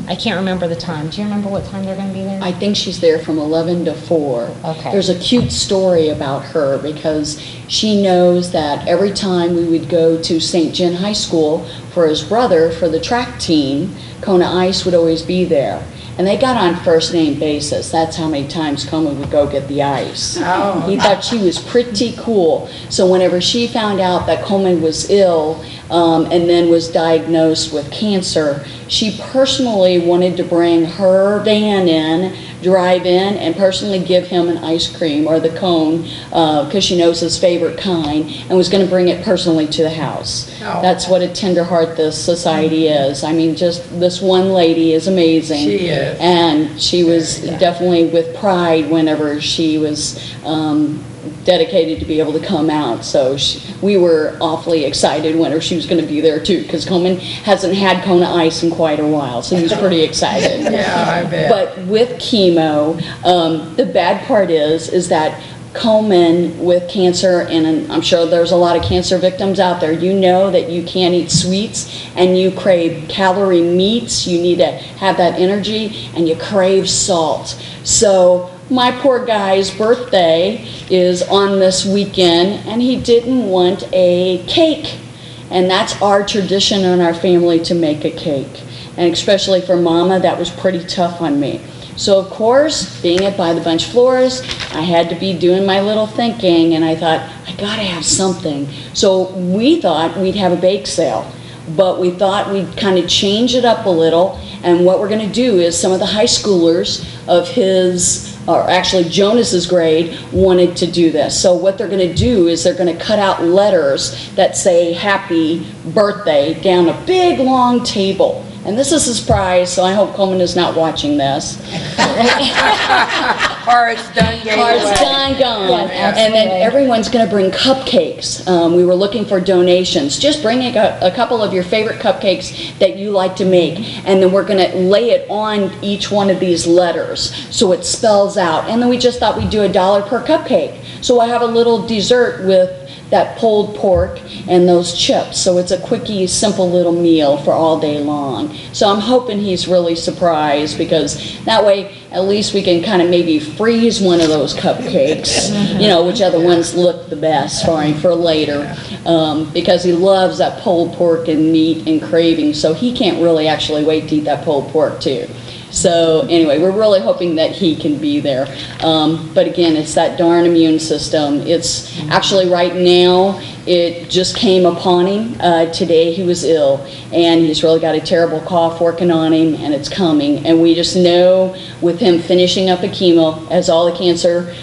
I can't remember the time. Do you remember what time they're going to be there? I think she's there from 11 to 4. Okay. There's a cute story about her because she knows that every time we would go to St. John High School for his brother for the track team, Kona Ice would always be there. And they got on first name basis. That's how many times Coleman would go get the ice. Oh. He thought she was pretty cool. So whenever she found out that Coleman was ill, and then was diagnosed with cancer. She personally wanted to bring her van in, drive in, and personally give him an ice cream or the cone, because she knows his favorite kind, and was going to bring it personally to the house. Oh. That's what a tender heart this society is. I mean, just this one lady is amazing. She is. And she was definitely with pride whenever she was dedicated to be able to come out. So we were awfully excited whenever she was going to be there too, because Coleman hasn't had Kona Ice in quite a while, so he was pretty excited. Yeah, I bet. But with chemo, the bad part is that Coleman with cancer, and I'm sure there's a lot of cancer victims out there, you know that you can't eat sweets and you crave calorie meats, you need to have that energy, and you crave salt. So my poor guy's birthday is on this weekend, and he didn't want a cake. And that's our tradition in our family, to make a cake. And especially for Mama, that was pretty tough on me. So of course, being at By the Bunch Florist, I had to be doing my little thinking, and I thought, I gotta have something. So we thought we'd have a bake sale, but we thought we'd kind of change it up a little, and what we're gonna do is some of the high schoolers of his, or actually Jonas's grade, wanted to do this. So what they're gonna do is they're gonna cut out letters that say happy birthday down a big long table. And this is a surprise, so I hope Coleman is not watching this. Or it's done, gave Or it's away. done, gone. Yes, And then absolutely. everyone's gonna bring cupcakes. We were looking for donations. Just bring a couple of your favorite cupcakes that you like to make. And then we're gonna lay it on each one of these letters, so it spells out. And then we just thought we'd do $1 per cupcake. So I have a little dessert with that pulled pork and those chips. So it's a quickie, simple little meal for all day long. So I'm hoping he's really surprised, because that way at least we can kind of maybe freeze one of those cupcakes, you know, whichever ones look the best for him for later, because he loves that pulled pork and meat and craving, so he can't really actually wait to eat that pulled pork too. So anyway, we're really hoping that he can be there. But again, it's that darn immune system. It's actually right now, it just came upon him. Today he was ill, and he's really got a terrible cough working on him, and it's coming. And we just know with him finishing up a chemo, as all the cancer,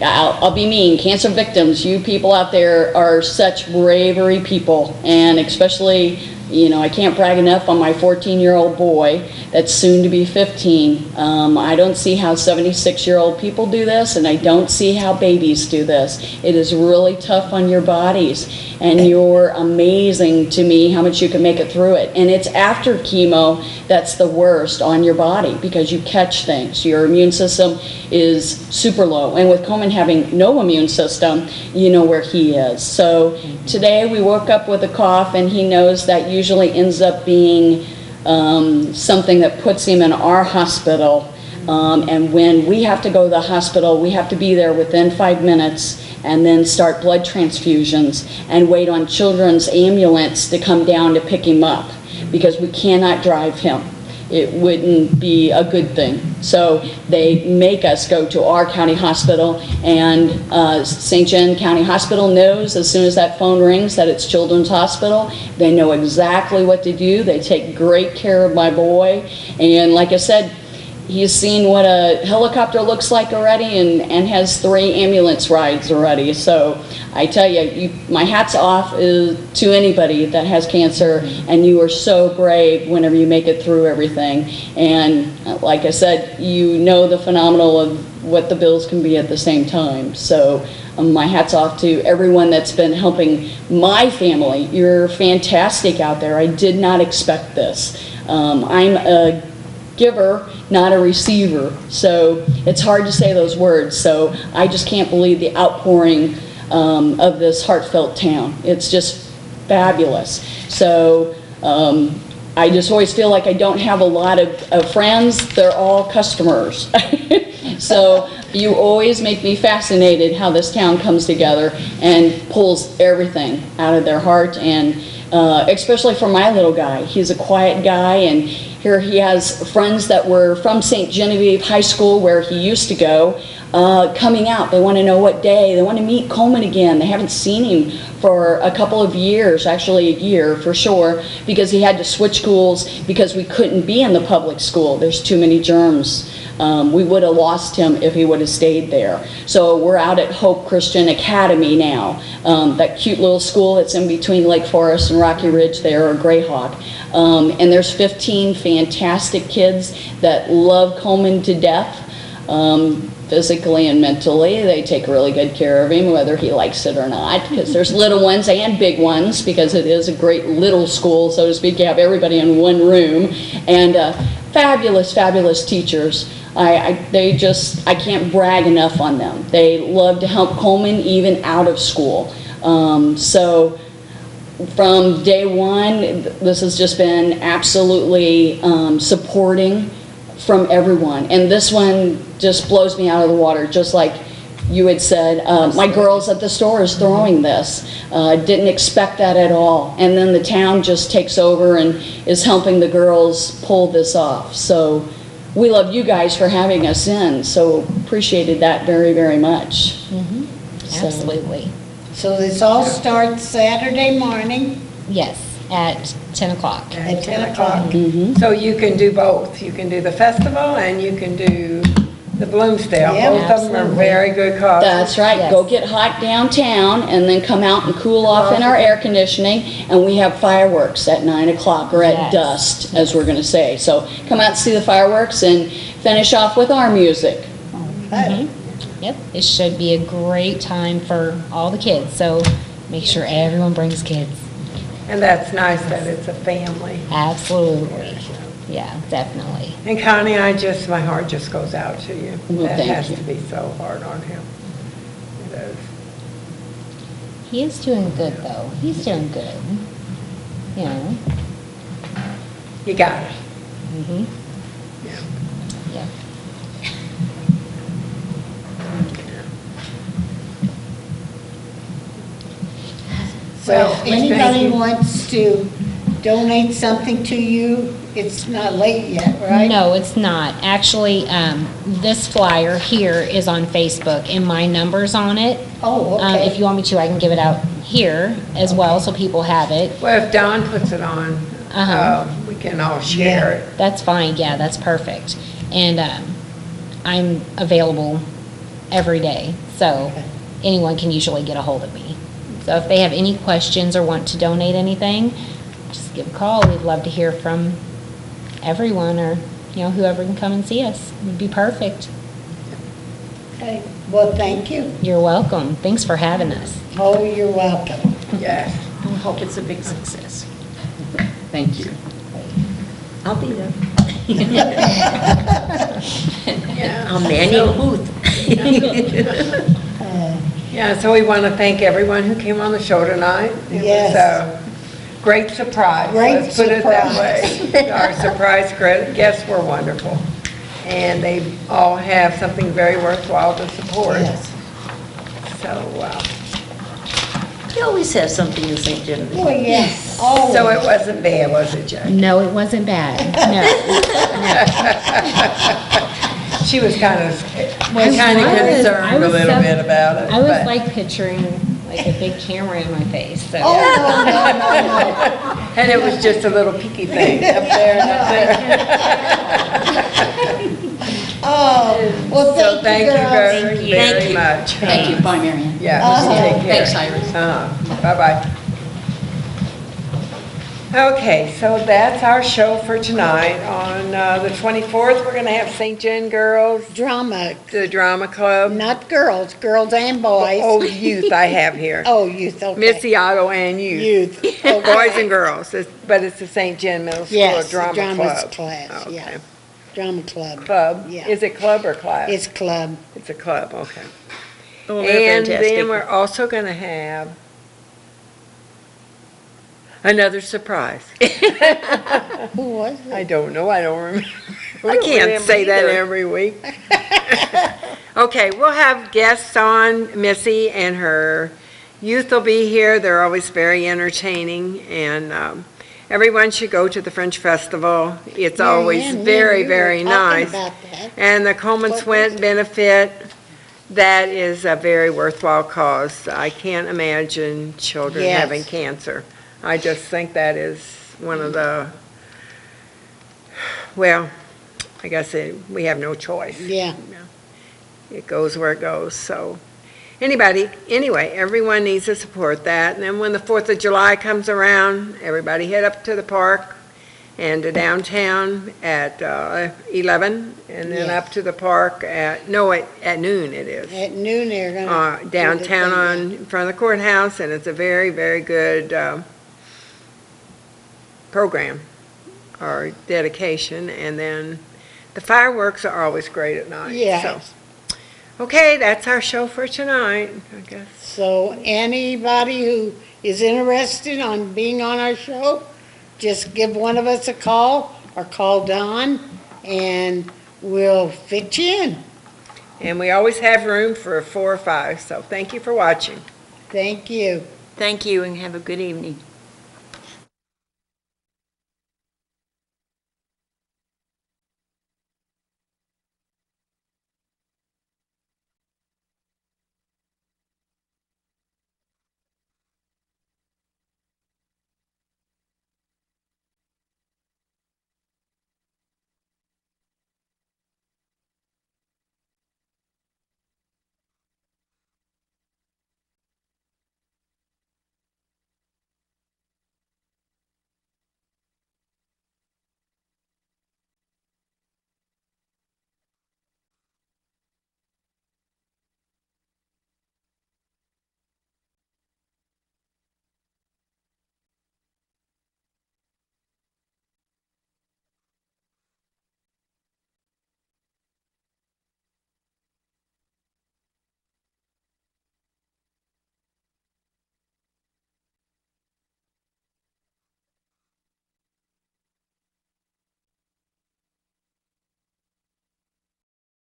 I'll be mean, cancer victims, you people out there are such bravery people, and especially, you know, I can't brag enough on my 14-year-old boy that's soon to be 15. I don't see how 76-year-old people do this, and I don't see how babies do this. It is really tough on your bodies, and you're amazing to me how much you can make it through it. And it's after chemo that's the worst on your body, because you catch things. Your immune system is super low, and with Coleman having no immune system, you know where he is. So today we woke up with a cough, and he knows that usually ends up being something that puts him in our hospital. And when we have to go to the hospital, we have to be there within 5 minutes, and then start blood transfusions and wait on children's ambulance to come down to pick him up, because we cannot drive him. It wouldn't be a good thing. So they make us go to our county hospital, and St. John County Hospital knows as soon as that phone rings that it's Children's Hospital. They know exactly what to do. They take great care of my boy. And like I said, he's seen what a helicopter looks like already, and has 3 ambulance rides already. So I tell you, my hat's off to anybody that has cancer, and you are so brave whenever you make it through everything. And like I said, you know the phenomenal of what the bills can be at the same time. So my hat's off to everyone that's been helping my family. You're fantastic out there. I did not expect this. I'm a giver, not a receiver. So it's hard to say those words. So I just can't believe the outpouring of this heartfelt town. It's just fabulous. So I just always feel like I don't have a lot of friends. They're all customers. So you always make me fascinated how this town comes together and pulls everything out of their heart, and especially for my little guy. He's a quiet guy, and here he has friends that were from St. Genevieve High School, where he used to go. coming out. They want to know what day. They want to meet Coleman again. They haven't seen him for a couple of years, actually a year for sure, because he had to switch schools because we couldn't be in the public school. There's too many germs. We would have lost him if he would have stayed there. So we're out at Hope Christian Academy now, that cute little school that's in between Lake Forest and Rocky Ridge there, or Greyhawk. And there's 15 fantastic kids that love Coleman to death. Physically and mentally, they take really good care of him, whether he likes it or not, because there's little ones and big ones, because it is a great little school, so to speak. You have everybody in one room, and fabulous, fabulous teachers. I can't brag enough on them. They love to help Coleman even out of school. So from day one, this has just been absolutely supporting from everyone. And this one just blows me out of the water, just like you had said. My girls at the store is throwing this. Didn't expect that at all. And then the town just takes over and is helping the girls pull this off. So we love you guys for having us in. So appreciated that very, very much. Absolutely. So this all starts Saturday morning Yes, at 10 o'clock. at 10 o'clock. So you can do both. You can do the festival and you can do the Bloomsdale. Yeah, Both of them are absolutely. very good causes. That's right. Yes. Go get hot downtown and then come out and cool off in our air conditioning. And we have fireworks at 9 o'clock or at Yes. dusk, as we're going to say. So come out and see the fireworks and finish off with our music. Yep, it should be a great time for all the kids, so make sure everyone brings kids. And that's nice that it's a family. Absolutely. Yeah, definitely. And Connie, my heart just goes out to you. Well, That thank has you. to be so hard on him. It is. He is doing good, though. He's doing good. You know? You got it. Mm-hmm. Yeah. So if anybody wants to donate something to you, it's not late yet, right? No, it's not. Actually, this flyer here is on Facebook, and my number's on it. Oh, okay. If you want me to, I can give it out here as well, so people have it. Well, if Don puts it on, we can all share it. That's fine, yeah, that's perfect. And I'm available every day, so anyone can usually get a hold of me. So if they have any questions or want to donate anything, just give a call. We'd love to hear from everyone, or, whoever can come and see us. It'd be perfect. Okay, well, thank you. You're welcome. Thanks for having us. Oh, you're welcome. Yes. I hope it's a big success. Thank you. I'll be there. I'll man your booth. Yeah, so we want to thank everyone who came on the show tonight. It Yes. was a great surprise. Great Let's put it that way. Our surprise guests were wonderful. And they all have something very worthwhile to support. Yes. So, You always have something in St. Genevieve. Well, yes, always. so it wasn't bad, was it, Jay? No, it wasn't bad. She was kind of I concerned a was little so- bit about it. I was but- like picturing like a big camera in my face, so. Oh, no, no, no, no. And it was just a little peaky thing up there and up there. Oh, well, So thank you girls. very, very much. Thank you. Bye, Marion. Yeah, take care. Thanks, Iris. Bye-bye. Okay, so that's our show for tonight. On the 24th, we're going to have St. John Girls, Drama, the Drama Club. not girls, girls and boys. Oh, youth I have here. Oh, youth, okay. Missy Otto and youth. Youth, okay. Boys and girls, but it's the St. John Middle School Yes, Drama drama's Club. class, yeah. Okay. Drama club. Club? Yeah. Is it club or class? It's club. It's a club, okay. Oh, they're And then fantastic. we're also going to have another surprise. Who was it? I don't know, I don't remember. I don't can't remember say that either. every week. Okay, we'll have guests on, Missy and her youth will be here. They're always very entertaining, and everyone should go to the French Festival. It's always Marianne, very, you were very talking nice. about that. And the Coleman What Swint benefit that is a very worthwhile cause. I can't imagine children Yes. having cancer. I just think that is one of the, well, I guess we have no choice. Yeah. It goes where it goes, so. Anyway, everyone needs to support that. And then when the 4th of July comes around, everybody head up to the park and to downtown at 11, and then Yes. up to the park at noon it is. At noon, they're gonna. do the Downtown thing. in front of the courthouse, and it's a very, very good program or dedication. And then the fireworks are always great at night. Yes. So. Okay, that's our show for tonight, I guess. So anybody who is interested on being on our show, just give one of us a call or call Don and we'll fit you in. And we always have room for 4 or 5, so thank you for watching. Thank you. Thank you and have a good evening.